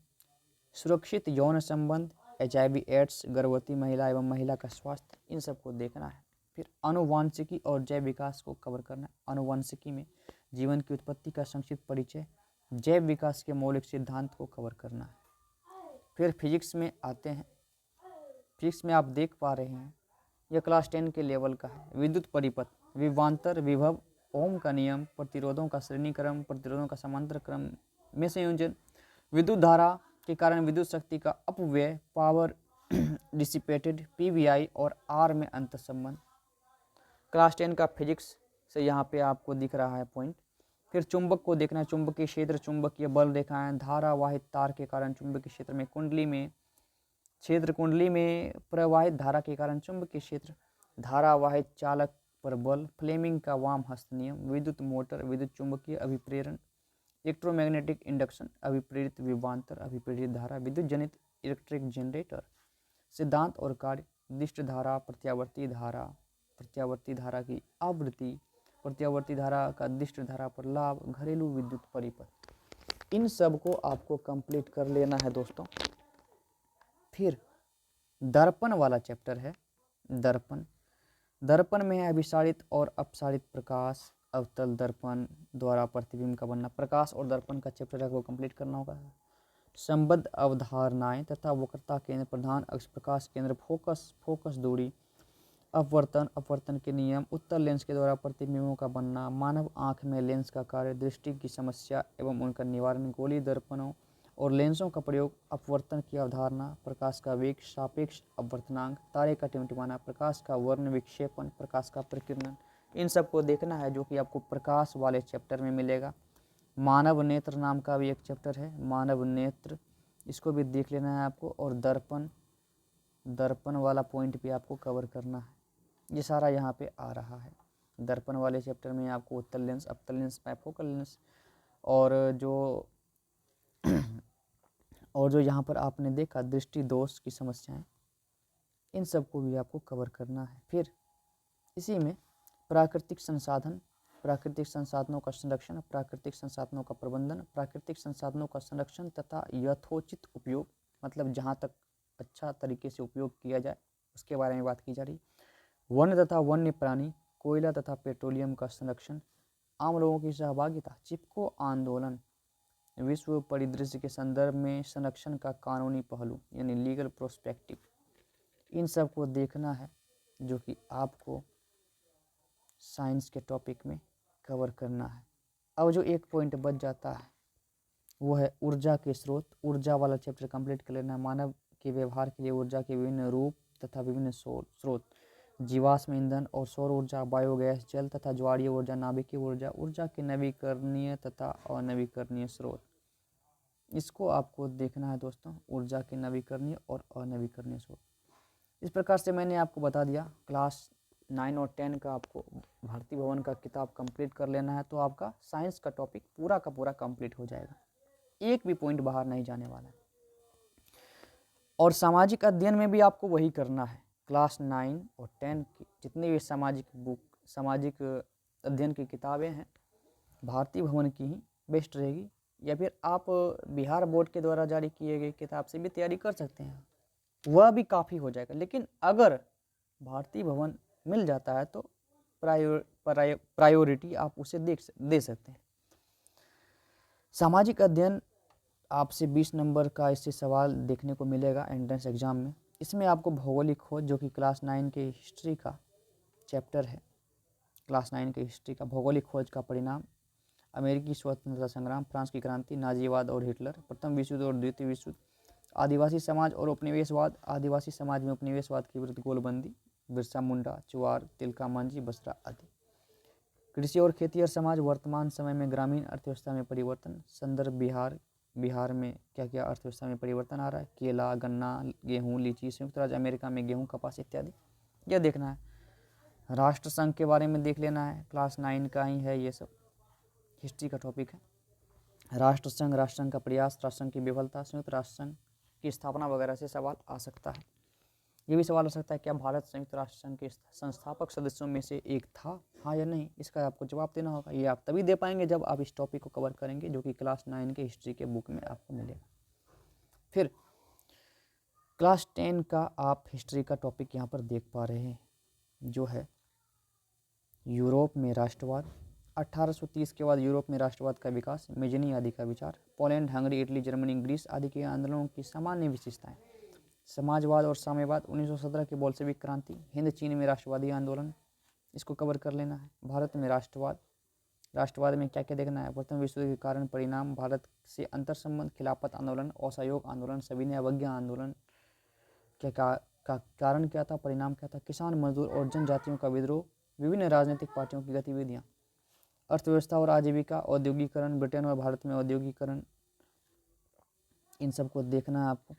S1: सुरक्षित यौन संबंध, HIV एड्स, गर्भवती महिला एवं महिला का स्वास्थ्य, इन सबको देखना है। फिर आनुवांशिकी और जैव विकास को कवर करना है। आनुवांशिकी में जीवन की उत्पत्ति का संक्षिप्त परिचय, जैव विकास के मौलिक सिद्धांत को कवर करना है। फिर फिजिक्स में आते हैं। फिजिक्स में आप देख पा रहे हैं यह क्लास 10 के लेवल का है। विद्युत परिपथ, विभवांतर, विभव, ओम का नियम, प्रतिरोधों का श्रेणीक्रम, प्रतिरोधों का समांतर क्रम में संयोजन, विद्युत धारा के कारण विद्युत शक्ति का अपव्यय, पावर डिसिपेटेड, PVI और R में अंतर संबंध। क्लास 10 का फिजिक्स से यहाँ पे आपको दिख रहा है पॉइंट। फिर चुंबक को देखना है, चुंबकीय क्षेत्र, चुंबकीय बल रेखाएं, धारावाहित तार के कारण चुंबकीय क्षेत्र में कुंडली में क्षेत्र, कुंडली में प्रवाहित धारा के कारण चुंबकीय क्षेत्र, धारावाहित चालक पर बल, फ्लेमिंग का वाम हस्त नियम, विद्युत मोटर, विद्युत चुंबकीय अभिप्रेरण, इलेक्ट्रोमैग्नेटिक इंडक्शन, अभिप्रेरित विभवांतर, अभिप्रेरित धारा, विद्युत जनित इलेक्ट्रिक जनरेटर, सिद्धांत और कार्य, दिष्ट धारा, प्रत्यावर्ती धारा की आवृत्ति, प्रत्यावर्ती धारा का दिष्ट धारा पर लाभ, घरेलू विद्युत परिपथ। इन सब को आपको कंप्लीट कर लेना है दोस्तों। फिर दर्पण वाला चैप्टर है, दर्पण। दर्पण में है अभिसारित और अपसारित प्रकाश, अवतल दर्पण द्वारा प्रतिबिंब का बनना। प्रकाश और दर्पण का चैप्टर आपको कंप्लीट करना होगा। संबद्ध अवधारणाएं तथा वक्रता केंद्र, प्रधान अक्ष, प्रकाश केंद्र, फोकस दूरी, अपवर्तन के नियम, उत्तल लेंस के द्वारा प्रतिबिंबों का बनना, मानव आंख में लेंस का कार्य, दृष्टि की समस्या एवं उनका निवारण, गोली दर्पणों और लेंसों का प्रयोग, अपवर्तन की अवधारणा, प्रकाश का वेग, सापेक्ष अपवर्तनांक, तारे का टिमटिमाना, प्रकाश का वर्ण विक्षेपण, प्रकाश का प्रकीर्णन, इन सब को देखना है जो कि आपको प्रकाश वाले चैप्टर में मिलेगा। मानव नेत्र नाम का भी एक चैप्टर है, मानव नेत्र, इसको भी देख लेना है आपको। और दर्पण वाला पॉइंट भी आपको कवर करना है। ये सारा यहाँ पे आ रहा है। दर्पण वाले चैप्टर में आपको उत्तल लेंस, अपतल लेंस, बाइफोकल लेंस और जो यहाँ पर आपने देखा दृष्टि दोष की समस्याएं, इन सब को भी आपको कवर करना है। फिर इसी में प्राकृतिक संसाधन, प्राकृतिक संसाधनों का संरक्षण, प्राकृतिक संसाधनों का प्रबंधन, प्राकृतिक संसाधनों का संरक्षण तथा यथोचित उपयोग, मतलब जहाँ तक अच्छा तरीके से उपयोग किया जाए उसके बारे में बात की जा रही। वन्य तथा वन्य प्राणी, कोयला तथा पेट्रोलियम का संरक्षण, आम लोगों की सहभागिता, चिपको आंदोलन, विश्व परिदृश्य के संदर्भ में संरक्षण का कानूनी पहलू यानी लीगल प्रोस्पेक्टिव, इन सब को देखना है जो कि आपको साइंस के टॉपिक में कवर करना है। अब जो एक पॉइंट बच जाता है वो है ऊर्जा के स्रोत। ऊर्जा वाला चैप्टर कंप्लीट कर लेना है। मानव के व्यवहार के लिए ऊर्जा के विभिन्न रूप तथा विभिन्न स्रोत, जीवाश्म ईंधन और सौर ऊर्जा, बायोगैस, जल तथा ज्वारीय ऊर्जा, नाभिकीय ऊर्जा, ऊर्जा के नवीकरणीय तथा अनवीकरणीय स्रोत, इसको आपको देखना है दोस्तों, ऊर्जा के नवीकरणीय और अनवीकरणीय स्रोत। इस प्रकार से मैंने आपको बता दिया। क्लास 9 और 10 का आपको भारती भवन का किताब कंप्लीट कर लेना है तो आपका साइंस का टॉपिक पूरा का पूरा कंप्लीट हो जाएगा, एक भी पॉइंट बाहर नहीं जाने वाला है। और सामाजिक अध्ययन में भी आपको वही करना है। क्लास 9 और 10 की जितनी भी सामाजिक अध्ययन की किताबें हैं भारती भवन की ही बेस्ट रहेगी, या फिर आप बिहार बोर्ड के द्वारा जारी किए गए किताब से भी तैयारी कर सकते हैं, वह भी काफ़ी हो जाएगा। लेकिन अगर भारती भवन मिल जाता है तो प्रायोरिटी आप उसे दे सकते हैं। सामाजिक अध्ययन आपसे 20 नंबर का इससे सवाल देखने को मिलेगा एंट्रेंस एग्जाम में। इसमें आपको भौगोलिक खोज जो कि क्लास 9 के हिस्ट्री का चैप्टर है, क्लास 9 के हिस्ट्री का भौगोलिक खोज का परिणाम, अमेरिकी स्वतंत्रता संग्राम, फ्रांस की क्रांति, नाजीवाद और हिटलर, प्रथम विश्व युद्ध और द्वितीय विश्व युद्ध, आदिवासी समाज और उपनिवेशवाद, आदिवासी समाज में उपनिवेशवाद की विरुद्ध गोलबंदी, बिरसा मुंडा, चुआर, तिलका मांझी, बसरा आदि, कृषि और खेती और समाज, वर्तमान समय में ग्रामीण अर्थव्यवस्था में परिवर्तन, संदर्भ बिहार में क्या क्या अर्थव्यवस्था में परिवर्तन आ रहा है, केला, गन्ना, गेहूँ, लीची, संयुक्त राज्य अमेरिका में गेहूँ, कपास इत्यादि, यह देखना है। राष्ट्रसंघ के बारे में देख लेना है, क्लास 9 का ही है, ये सब हिस्ट्री का टॉपिक है। राष्ट्रसंघ का प्रयास, राष्ट्रसंघ की विफलता, संयुक्त राष्ट्रसंघ की स्थापना वगैरह से सवाल आ सकता है। ये भी सवाल आ सकता है क्या भारत संयुक्त राष्ट्र संघ के संस्थापक सदस्यों में से एक था, हाँ या नहीं, इसका आपको जवाब देना होगा। ये आप तभी दे पाएंगे जब आप इस टॉपिक को कवर करेंगे जो कि क्लास 9 के हिस्ट्री के बुक में आपको मिलेगा। फिर क्लास 10 का आप हिस्ट्री का टॉपिक यहाँ पर देख पा रहे हैं जो है यूरोप में राष्ट्रवाद, 1830 के बाद यूरोप में राष्ट्रवाद का विकास, मेजनी आदि का विचार, Poland, Hungary, Italy, Germany, Greece आदि के आंदोलनों की सामान्य विशेषताएं, समाजवाद और साम्यवाद, 1917 की बोल्शेविक क्रांति, हिंद चीन में राष्ट्रवादी आंदोलन, इसको कवर कर लेना है। भारत में राष्ट्रवाद में क्या क्या देखना है, प्रथम विश्व युद्ध के कारण परिणाम, भारत से अंतर संबंध, खिलाफत आंदोलन, असहयोग आंदोलन, सविनय अवज्ञा आंदोलन का कारण क्या था, परिणाम क्या था, किसान मजदूर और जनजातियों का विद्रोह, विभिन्न राजनीतिक पार्टियों की गतिविधियाँ, अर्थव्यवस्था और आजीविका, औद्योगिकरण, ब्रिटेन और भारत में औद्योगिकरण, इन सबको देखना है आपको।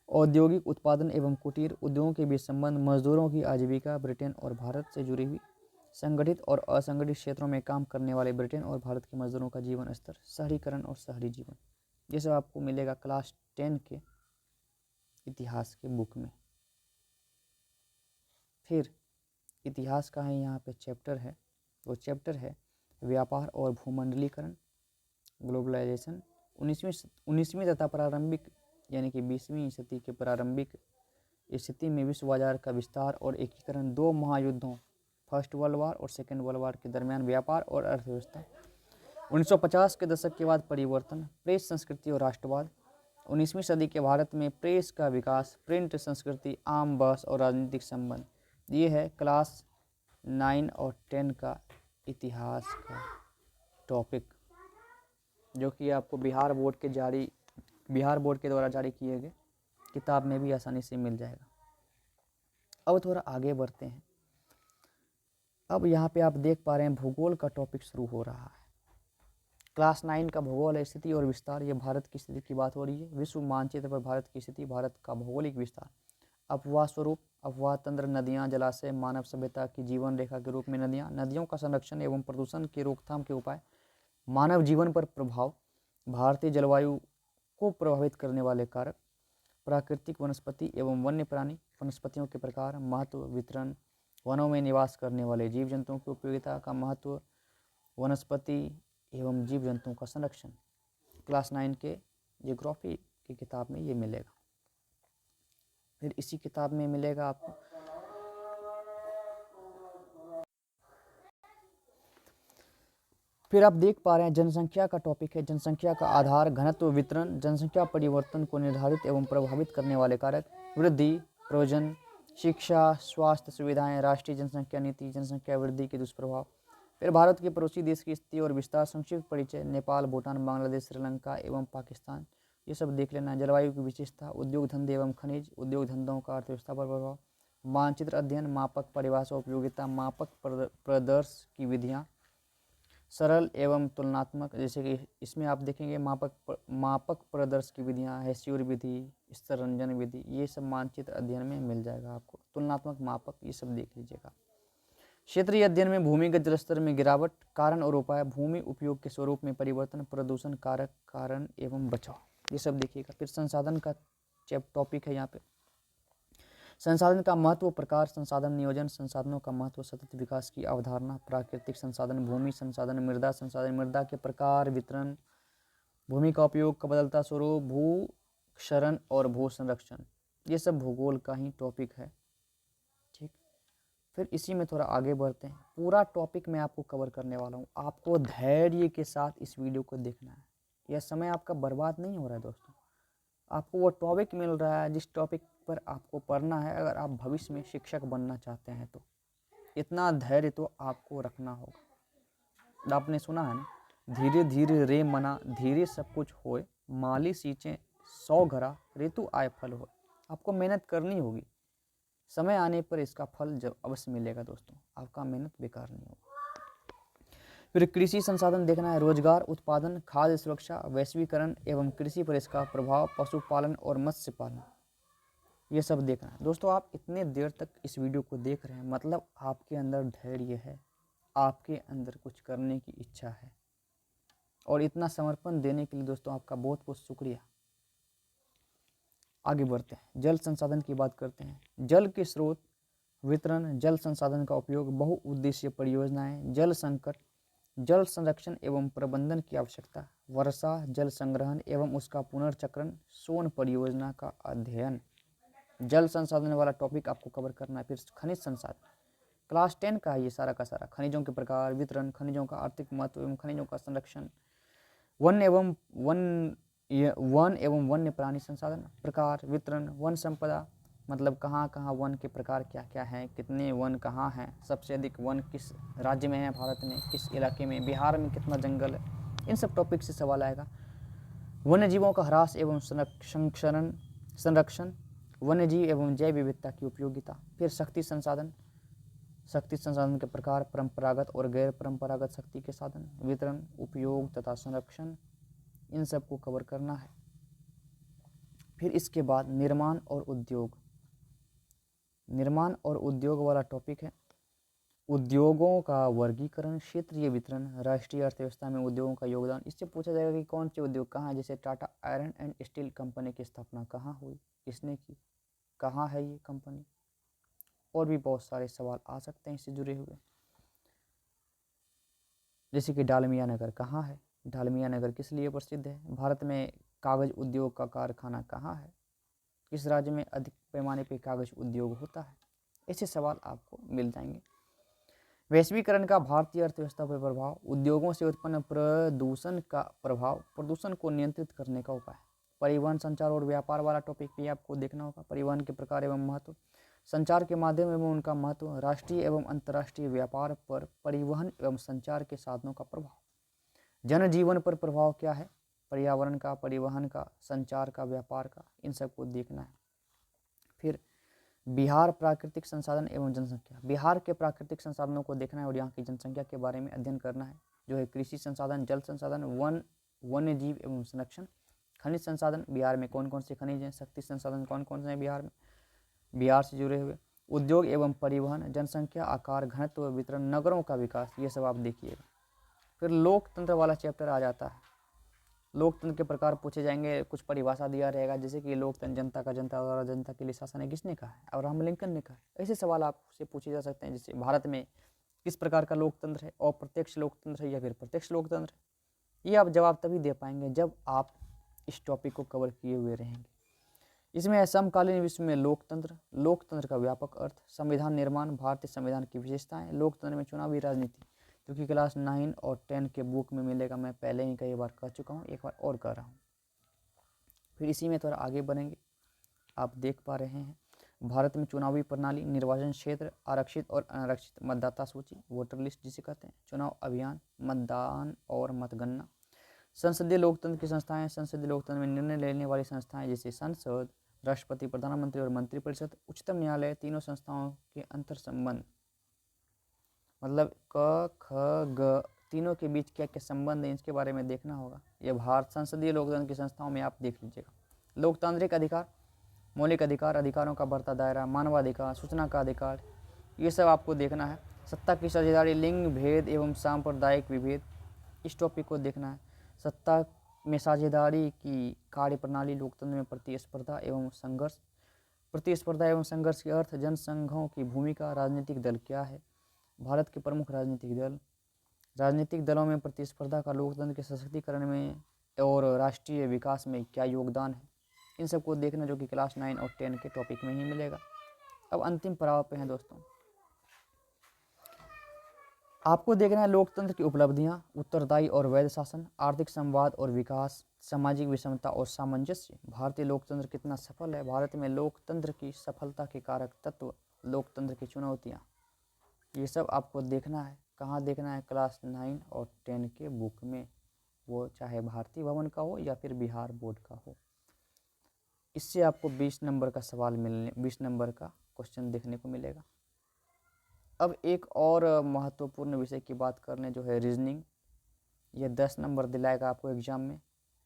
S1: औद्योगिक उत्पादन एवं कुटीर उद्योगों के बीच संबंध, मजदूरों की आजीविका, ब्रिटेन और भारत से जुड़ी हुई, संगठित और असंगठित क्षेत्रों में काम करने वाले ब्रिटेन और भारत के मजदूरों का जीवन स्तर, शहरीकरण और शहरी जीवन, ये सब आपको मिलेगा क्लास 10 के इतिहास के बुक में। फिर इतिहास का है यहाँ पे चैप्टर है, वो चैप्टर है व्यापार और भूमंडलीकरण, ग्लोबलाइजेशन। 19वीं तथा प्रारंभिक यानी कि 20वीं सदी के प्रारंभिक स्थिति में विश्व बाजार का विस्तार और एकीकरण, दो महायुद्धों फर्स्ट वर्ल्ड वार और सेकेंड वर्ल्ड वार के दरमियान व्यापार और अर्थव्यवस्था, 1950 के दशक के बाद परिवर्तन, प्रेस संस्कृति और राष्ट्रवाद, 19वीं सदी के भारत में प्रेस का विकास, प्रिंट संस्कृति, आम बहस और राजनीतिक संबंध। ये है क्लास 9 और 10 का इतिहास का टॉपिक, जो कि आपको बिहार बोर्ड के द्वारा जारी किए गए किताब में भी आसानी से मिल जाएगा। अब थोड़ा आगे बढ़ते हैं। अब यहाँ पे आप देख पा रहे हैं भूगोल का टॉपिक शुरू हो रहा है। क्लास 9 का भूगोल है, स्थिति और विस्तार। ये भारत की स्थिति की बात हो रही है। विश्व मानचित्र पर भारत की स्थिति, भारत का भौगोलिक विस्तार, अपवाह स्वरूप, अपवाह तंत्र, नदियाँ, जलाशय, मानव सभ्यता की जीवन रेखा के रूप में नदियाँ, नदियों का संरक्षण एवं प्रदूषण की रोकथाम के उपाय, मानव जीवन पर प्रभाव, भारतीय जलवायु को प्रभावित करने वाले कारक, प्राकृतिक वनस्पति एवं वन्य प्राणी, वनस्पतियों के प्रकार, महत्व, वितरण, वनों में निवास करने वाले जीव जंतुओं की उपयोगिता का महत्व, वनस्पति एवं जीव जंतुओं का संरक्षण। क्लास 9 के जियोग्राफी की किताब में ये मिलेगा। फिर इसी किताब में मिलेगा आपको फिर आप देख पा रहे हैं जनसंख्या का टॉपिक है। जनसंख्या का आधार, घनत्व, वितरण, जनसंख्या परिवर्तन को निर्धारित एवं प्रभावित करने वाले कारक, वृद्धि, प्रयोजन, शिक्षा, स्वास्थ्य सुविधाएं, राष्ट्रीय जनसंख्या नीति, जनसंख्या वृद्धि के दुष्प्रभाव। फिर भारत के पड़ोसी देश की स्थिति और विस्तार, संक्षिप्त परिचय, नेपाल, भूटान, बांग्लादेश, श्रीलंका एवं पाकिस्तान, ये सब देख लेना। जलवायु की विशेषता, उद्योग धंधे एवं खनिज, उद्योग धंधों का अर्थव्यवस्था पर प्रभाव, मानचित्र अध्ययन, मापक परिभाषा उपयोगिता, मापक प्रदर्श की विधियाँ, सरल एवं तुलनात्मक, जैसे कि इसमें आप देखेंगे मापक प्रदर्श की विधियाँ, हेस्यूर विधि, स्तरंजन विधि, ये सब मानचित्र अध्ययन में मिल जाएगा आपको। तुलनात्मक मापक ये सब देख लीजिएगा। क्षेत्रीय अध्ययन में भूमिगत जलस्तर में गिरावट, कारण और उपाय, भूमि उपयोग के स्वरूप में परिवर्तन, प्रदूषण कारक, कारण एवं बचाव, ये सब देखिएगा। फिर संसाधन का टॉपिक है यहाँ पे। संसाधन का महत्व, प्रकार, संसाधन नियोजन, संसाधनों का महत्व, सतत विकास की अवधारणा, प्राकृतिक संसाधन, भूमि संसाधन, मृदा संसाधन, मृदा के प्रकार, वितरण, भूमि का उपयोग का बदलता स्वरूप, भू क्षरण और भू संरक्षण, ये सब भूगोल का ही टॉपिक है। ठीक, फिर इसी में थोड़ा आगे बढ़ते हैं। पूरा टॉपिक मैं आपको कवर करने वाला हूँ। आपको धैर्य के साथ इस वीडियो को देखना है। यह समय आपका बर्बाद नहीं हो रहा है दोस्तों। आपको वो टॉपिक मिल रहा है जिस टॉपिक पर आपको पढ़ना है। अगर आप भविष्य में शिक्षक बनना चाहते हैं तो इतना धैर्य तो आपको रखना होगा। आपने सुना है ना, धीरे धीरे रे मना, धीरे सब कुछ होए, माली सींचे 100 घरा, ऋतु आए फल हो। आपको मेहनत करनी होगी, समय आने पर इसका फल जब अवश्य मिलेगा दोस्तों। आपका मेहनत बेकार नहीं होगा। फिर कृषि संसाधन देखना है, रोजगार, उत्पादन, खाद्य सुरक्षा, वैश्वीकरण एवं कृषि पर इसका प्रभाव, पशुपालन और मत्स्य पालन, ये सब देखना है दोस्तों। आप इतने देर तक इस वीडियो को देख रहे हैं, मतलब आपके अंदर धैर्य है, आपके अंदर कुछ करने की इच्छा है, और इतना समर्पण देने के लिए दोस्तों आपका बहुत बहुत शुक्रिया। आगे बढ़ते हैं, जल संसाधन की बात करते हैं। जल के स्रोत, वितरण, जल संसाधन का उपयोग, बहुउद्देशीय परियोजनाएं, जल संकट, जल संरक्षण एवं प्रबंधन की आवश्यकता, वर्षा जल संग्रहण एवं उसका पुनर्चक्रण, सोन परियोजना का अध्ययन। जल संसाधन वाला टॉपिक आपको कवर करना है। फिर खनिज संसाधन, क्लास 10 का है ये सारा का सारा। खनिजों के प्रकार, वितरण, खनिजों का आर्थिक महत्व एवं खनिजों का संरक्षण, वन एवं वन्य प्राणी संसाधन, प्रकार, वितरण, वन संपदा, मतलब कहाँ कहाँ वन के प्रकार क्या क्या हैं, कितने वन कहाँ हैं, सबसे अधिक वन किस राज्य में है भारत में, किस इलाके में, बिहार में कितना जंगल है, इन सब टॉपिक से सवाल आएगा। वन्य जीवों का ह्रास एवं संरक्षण, वन्य जीव एवं जैव विविधता की उपयोगिता। फिर शक्ति संसाधन, शक्ति संसाधन के प्रकार, परंपरागत और गैर परंपरागत शक्ति के साधन, वितरण, उपयोग तथा संरक्षण, इन सब को कवर करना है। फिर इसके बाद निर्माण और उद्योग। निर्माण और उद्योग वाला टॉपिक है। उद्योगों का वर्गीकरण, क्षेत्रीय वितरण, राष्ट्रीय अर्थव्यवस्था में उद्योगों का योगदान। इससे पूछा जाएगा कि कौन से उद्योग कहाँ है, जैसे Tata iron and steel company की स्थापना कहाँ हुई, किसने की, कहाँ है ये कंपनी, और भी बहुत सारे सवाल आ सकते हैं इससे जुड़े हुए। जैसे कि डालमिया नगर कहाँ है, डालमिया नगर किस लिए प्रसिद्ध है, भारत में कागज उद्योग का कारखाना कहाँ है, किस राज्य में अधिक पैमाने पर कागज उद्योग होता है। ऐसे सवाल आपको मिल जाएंगे। वैश्वीकरण का भारतीय अर्थव्यवस्था पर प्रभाव, उद्योगों से उत्पन्न प्रदूषण का प्रभाव, प्रदूषण को नियंत्रित करने का उपाय। परिवहन, संचार और व्यापार वाला टॉपिक भी आपको देखना होगा। परिवहन के प्रकार एवं महत्व, संचार के माध्यम एवं उनका महत्व, राष्ट्रीय एवं अंतर्राष्ट्रीय व्यापार पर परिवहन एवं संचार के साधनों का प्रभाव। जनजीवन पर प्रभाव क्या है, पर्यावरण का, परिवहन का, संचार का, व्यापार का, इन सबको देखना है। फिर बिहार प्राकृतिक संसाधन एवं जनसंख्या, बिहार के प्राकृतिक संसाधनों को देखना है और यहाँ की जनसंख्या के बारे में अध्ययन करना है, जो है कृषि संसाधन, जल संसाधन, वन्य जीव एवं संरक्षण, खनिज संसाधन, बिहार में कौन कौन से खनिज हैं, शक्ति संसाधन कौन कौन से हैं बिहार में, बिहार से जुड़े हुए, उद्योग एवं परिवहन, जनसंख्या, आकार, घनत्व, वितरण, नगरों का विकास, ये सब आप देखिएगा। फिर लोकतंत्र वाला चैप्टर आ जाता है। लोकतंत्र के प्रकार पूछे जाएंगे, कुछ परिभाषा दिया रहेगा, जैसे कि लोकतंत्र जनता का, जनता द्वारा जनता के लिए शासन है, किसने कहा है, अब्राहम लिंकन ने कहा है। ऐसे सवाल आपसे पूछे जा सकते हैं, जैसे भारत में किस प्रकार का लोकतंत्र है, अप्रत्यक्ष लोकतंत्र है या फिर प्रत्यक्ष लोकतंत्र है। ये आप जवाब तभी दे पाएंगे जब आप इस टॉपिक को कवर किए हुए रहेंगे। इसमें है समकालीन विश्व में लोकतंत्र, लोकतंत्र का व्यापक अर्थ, संविधान निर्माण, भारतीय संविधान की विशेषताएं, लोकतंत्र में चुनावी राजनीति, क्योंकि क्लास 9 और 10 के बुक में मिलेगा, मैं पहले ही कई बार कह चुका हूँ, एक बार और कह रहा हूँ। फिर इसी में थोड़ा आगे बढ़ेंगे। आप देख पा रहे हैं भारत में चुनावी प्रणाली, निर्वाचन क्षेत्र, आरक्षित और अनारक्षित, मतदाता सूची, वोटर लिस्ट जिसे कहते हैं, चुनाव अभियान, मतदान और मतगणना, संसदीय लोकतंत्र की संस्थाएं, संसदीय लोकतंत्र में निर्णय लेने वाली संस्थाएं जैसे संसद, राष्ट्रपति, प्रधानमंत्री और मंत्रिपरिषद, उच्चतम न्यायालय, तीनों संस्थाओं के अंतर संबंध, मतलब क ख ग तीनों के बीच क्या क्या संबंध है, इसके बारे में देखना होगा। ये भारत संसदीय लोकतंत्र की संस्थाओं में आप देख लीजिएगा। लोकतांत्रिक अधिकार, मौलिक अधिकार, अधिकारों का बढ़ता दायरा, मानवाधिकार, सूचना का अधिकार, ये सब आपको देखना है। सत्ता की साझेदारी, लिंग भेद एवं सांप्रदायिक विभेद, इस टॉपिक को देखना है। सत्ता में साझेदारी की कार्यप्रणाली, लोकतंत्र में प्रतिस्पर्धा एवं संघर्ष, प्रतिस्पर्धा एवं संघर्ष के अर्थ, जनसंघों की भूमिका, राजनीतिक दल क्या है, भारत के प्रमुख राजनीतिक दल, राजनीतिक दलों में प्रतिस्पर्धा का लोकतंत्र के सशक्तिकरण में और राष्ट्रीय विकास में क्या योगदान है, इन सबको देखना, जो कि क्लास 9 और 10 के टॉपिक में ही मिलेगा। अब अंतिम पड़ाव पे हैं दोस्तों, आपको देखना है लोकतंत्र की उपलब्धियां, उत्तरदायी और वैध शासन, आर्थिक संवाद और विकास, सामाजिक विषमता और सामंजस्य, भारतीय लोकतंत्र कितना सफल है, भारत में लोकतंत्र की सफलता के कारक तत्व, लोकतंत्र की चुनौतियां, ये सब आपको देखना है। कहाँ देखना है, क्लास 9 और 10 के बुक में, वो चाहे भारतीय भवन का हो या फिर बिहार बोर्ड का हो। इससे आपको 20 नंबर का सवाल मिलने, 20 नंबर का क्वेश्चन देखने को मिलेगा। अब एक और महत्वपूर्ण विषय की बात कर लें, जो है रीजनिंग। यह 10 नंबर दिलाएगा आपको एग्जाम में।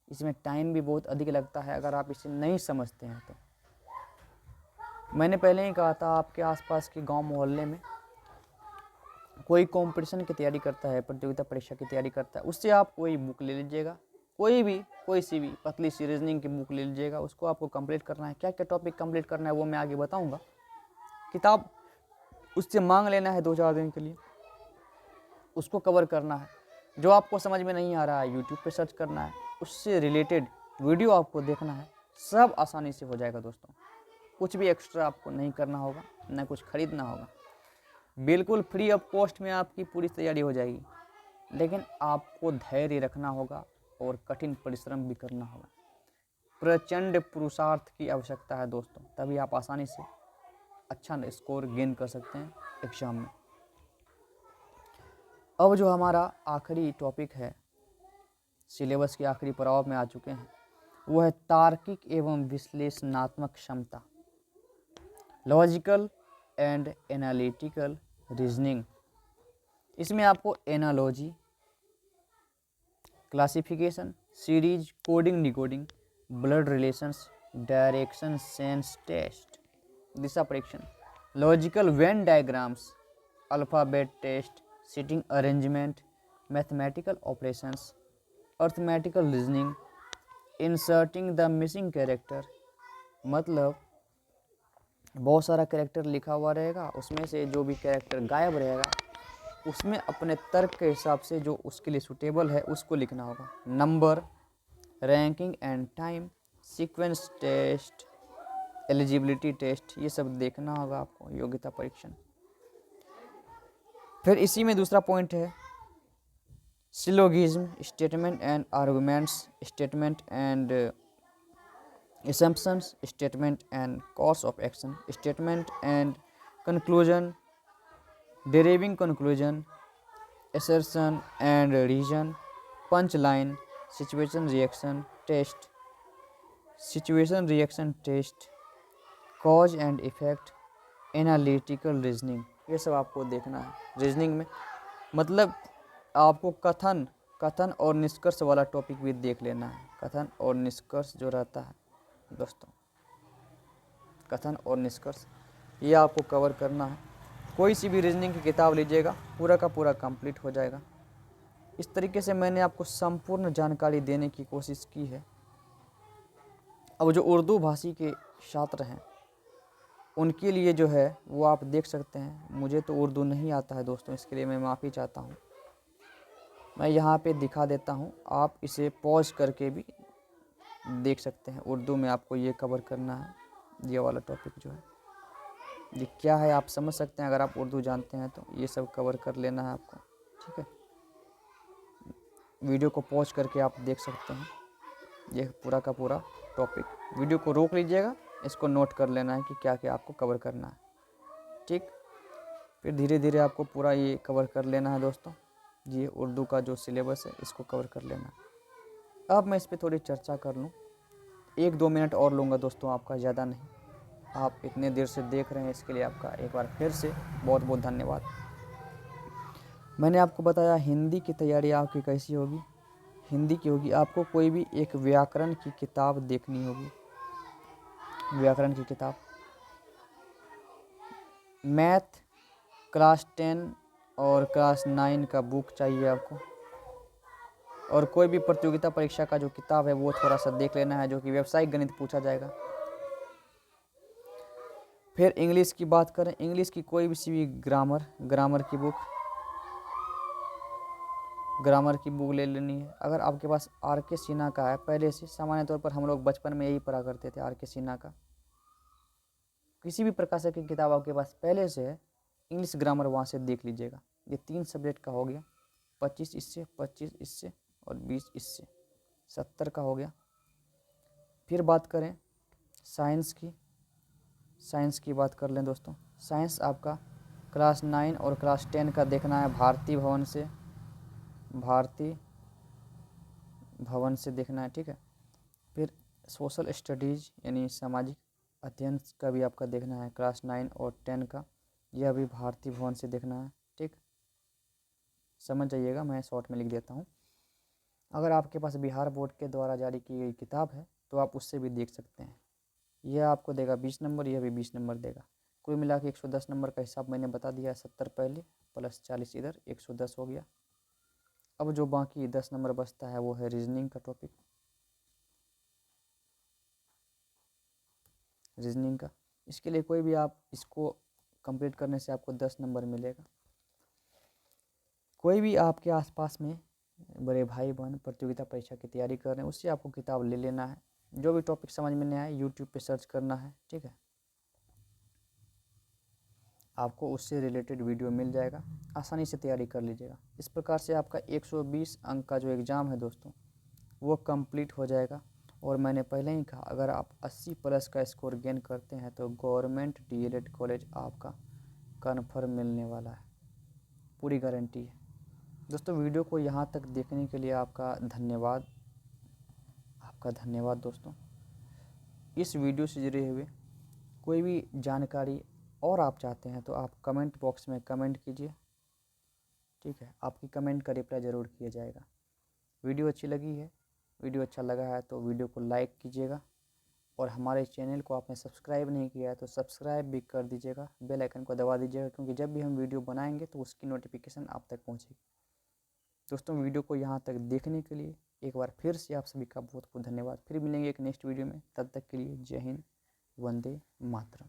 S1: इसमें टाइम भी बहुत अधिक लगता है अगर आप इसे नहीं समझते हैं तो। मैंने पहले ही कहा था, आपके आसपास के गांव मोहल्ले में कोई कंपटीशन की तैयारी करता है, प्रतियोगिता परीक्षा की तैयारी करता है, उससे आप कोई बुक ले लीजिएगा, कोई सी भी पतली सी रीजनिंग की बुक ले लीजिएगा, उसको आपको कंप्लीट करना है। क्या क्या टॉपिक कंप्लीट करना है वो मैं आगे बताऊंगा। किताब उससे मांग लेना है 2-4 दिन के लिए, उसको कवर करना है। जो आपको समझ में नहीं आ रहा है यूट्यूब पे सर्च करना है, उससे रिलेटेड वीडियो आपको देखना है, सब आसानी से हो जाएगा दोस्तों। कुछ भी एक्स्ट्रा आपको नहीं करना होगा, न कुछ खरीदना होगा, बिल्कुल फ्री ऑफ कॉस्ट में आपकी पूरी तैयारी हो जाएगी। लेकिन आपको धैर्य रखना होगा और कठिन परिश्रम भी करना होगा। प्रचंड पुरुषार्थ की आवश्यकता है दोस्तों, तभी आप आसानी से अच्छा स्कोर गेन कर सकते हैं एग्जाम में। अब जो हमारा आखिरी टॉपिक है, सिलेबस के आखिरी पड़ाव में आ चुके हैं, वो है तार्किक एवं विश्लेषणात्मक क्षमता, लॉजिकल एंड एनालिटिकल रीजनिंग, इसमें आपको analogy, classification, series, coding decoding, blood relations, direction sense test, दिशा परीक्षण, logical Venn diagrams, alphabet test, sitting arrangement, mathematical operations, arithmetical reasoning, inserting the missing character, मतलब बहुत सारा कैरेक्टर लिखा हुआ रहेगा, उसमें से जो भी कैरेक्टर गायब रहेगा उसमें अपने तर्क के हिसाब से जो उसके लिए सूटेबल है उसको लिखना होगा। Number, ranking and time, sequence test, eligibility test, ये सब देखना होगा आपको, योग्यता परीक्षण। फिर इसी में दूसरा पॉइंट है syllogism, statement and arguments, statement and assumptions, statement and course of action, statement and conclusion, deriving conclusion, assertion and reason, punchline, situation reaction test, situation reaction test, cause and effect, analytical reasoning, ये सब आपको देखना है। Reasoning में मतलब आपको कथन और निष्कर्ष वाला टॉपिक भी देख लेना है। कथन और निष्कर्ष जो रहता है दोस्तों, कथन और निष्कर्ष ये आपको कवर करना है। कोई सी भी रीजनिंग की किताब लीजिएगा, पूरा का पूरा कंप्लीट हो जाएगा। इस तरीके से मैंने आपको संपूर्ण जानकारी देने की कोशिश की है। अब जो उर्दू भाषी के छात्र हैं उनके लिए जो है वो आप देख सकते हैं। मुझे तो उर्दू नहीं आता है दोस्तों, इसके लिए मैं माफ़ी चाहता हूँ। मैं यहाँ पे दिखा देता हूँ, आप इसे पॉज करके भी देख सकते हैं। उर्दू में आपको ये कवर करना है, ये वाला टॉपिक जो है ये क्या है आप समझ सकते हैं। अगर आप उर्दू जानते हैं तो ये सब कवर कर लेना है आपको, ठीक है। वीडियो को पॉज करके आप देख सकते हैं ये पूरा का पूरा टॉपिक। वीडियो को रोक लीजिएगा, इसको नोट कर लेना है कि क्या क्या आपको कवर करना है, ठीक। फिर धीरे धीरे आपको पूरा ये कवर कर लेना है दोस्तों। ये उर्दू का जो सिलेबस है इसको कवर कर लेना है। अब मैं इस पर थोड़ी चर्चा कर लूँ, 1-2 मिनट और लूँगा दोस्तों आपका, ज़्यादा नहीं। आप इतने देर से देख रहे हैं इसके लिए आपका एक बार फिर से बहुत बहुत धन्यवाद। मैंने आपको बताया हिंदी की तैयारी आपकी कैसी होगी। हिंदी की होगी, आपको कोई भी एक व्याकरण की किताब देखनी होगी। व्याकरण की किताब, मैथ क्लास 10 और क्लास 9 का बुक चाहिए आपको। और कोई भी प्रतियोगिता परीक्षा का जो किताब है वो थोड़ा सा देख लेना है, जो कि व्यावसायिक गणित पूछा जाएगा। फिर इंग्लिश की बात करें, इंग्लिश की कोई भी सी भी ग्रामर की बुक ले लेनी है। अगर आपके पास आर के सिन्हा का है पहले से, सामान्य तौर पर हम लोग बचपन में यही पढ़ा करते थे, आर के सिन्हा का किसी भी प्रकाशक की किताब आपके पास पहले से है, इंग्लिश ग्रामर वहाँ से देख लीजिएगा। ये 3 सब्जेक्ट का हो गया, 25 इससे, 25 इससे और 20 इससे, 70 का हो गया। फिर बात करें साइंस की बात कर लें दोस्तों। साइंस आपका क्लास 9 और क्लास 10 का देखना है, भारती भवन से देखना है, ठीक है। फिर सोशल स्टडीज़ यानी सामाजिक अध्ययन का भी आपका देखना है, क्लास 9 और 10 का, यह भी भारती भवन से देखना है, ठीक। समझ जाइएगा, मैं शॉर्ट में लिख देता हूँ। अगर आपके पास बिहार बोर्ड के द्वारा जारी की गई किताब है तो आप उससे भी देख सकते हैं। यह आपको देगा 20 नंबर, यह भी 20 नंबर देगा। कुल मिला के 110 नंबर का हिसाब मैंने बता दिया है। 70 पहले प्लस 40 इधर, 110 हो गया। अब जो बाकी 10 नंबर बचता है वो है रीजनिंग का टॉपिक। रीजनिंग का इसके लिए कोई भी आप इसको कंप्लीट करने से आपको 10 नंबर मिलेगा। कोई भी आपके आसपास में बड़े भाई बहन प्रतियोगिता परीक्षा की तैयारी कर रहे हैं, उससे आपको किताब ले लेना है। जो भी टॉपिक समझ में नहीं आए यूट्यूब पे सर्च करना है, ठीक है। आपको उससे रिलेटेड वीडियो मिल जाएगा, आसानी से तैयारी कर लीजिएगा। इस प्रकार से आपका 120 अंक का जो एग्ज़ाम है दोस्तों वो कंप्लीट हो जाएगा। और मैंने पहले ही कहा, अगर आप 80 प्लस का स्कोर गेन करते हैं तो गवर्नमेंट डीएलएड कॉलेज आपका कन्फर्म मिलने वाला है, पूरी गारंटी है। दोस्तों वीडियो को यहाँ तक देखने के लिए आपका धन्यवाद दोस्तों। इस वीडियो से जुड़े हुए कोई भी जानकारी और आप चाहते हैं तो आप कमेंट बॉक्स में कमेंट कीजिए, ठीक है, आपकी कमेंट का रिप्लाई ज़रूर किया जाएगा। वीडियो अच्छी लगी है, वीडियो अच्छा लगा है तो वीडियो को लाइक कीजिएगा, और हमारे चैनल को आपने सब्सक्राइब नहीं किया है तो सब्सक्राइब भी कर दीजिएगा, बेल आइकन को दबा दीजिएगा, क्योंकि जब भी हम वीडियो बनाएंगे तो उसकी नोटिफिकेशन आप तक पहुंचेगी। दोस्तों, वीडियो को यहाँ तक देखने के लिए एक बार फिर से आप सभी का बहुत बहुत धन्यवाद। फिर मिलेंगे एक नेक्स्ट वीडियो में, तब तक के लिए जय हिंद, वंदे मातरम।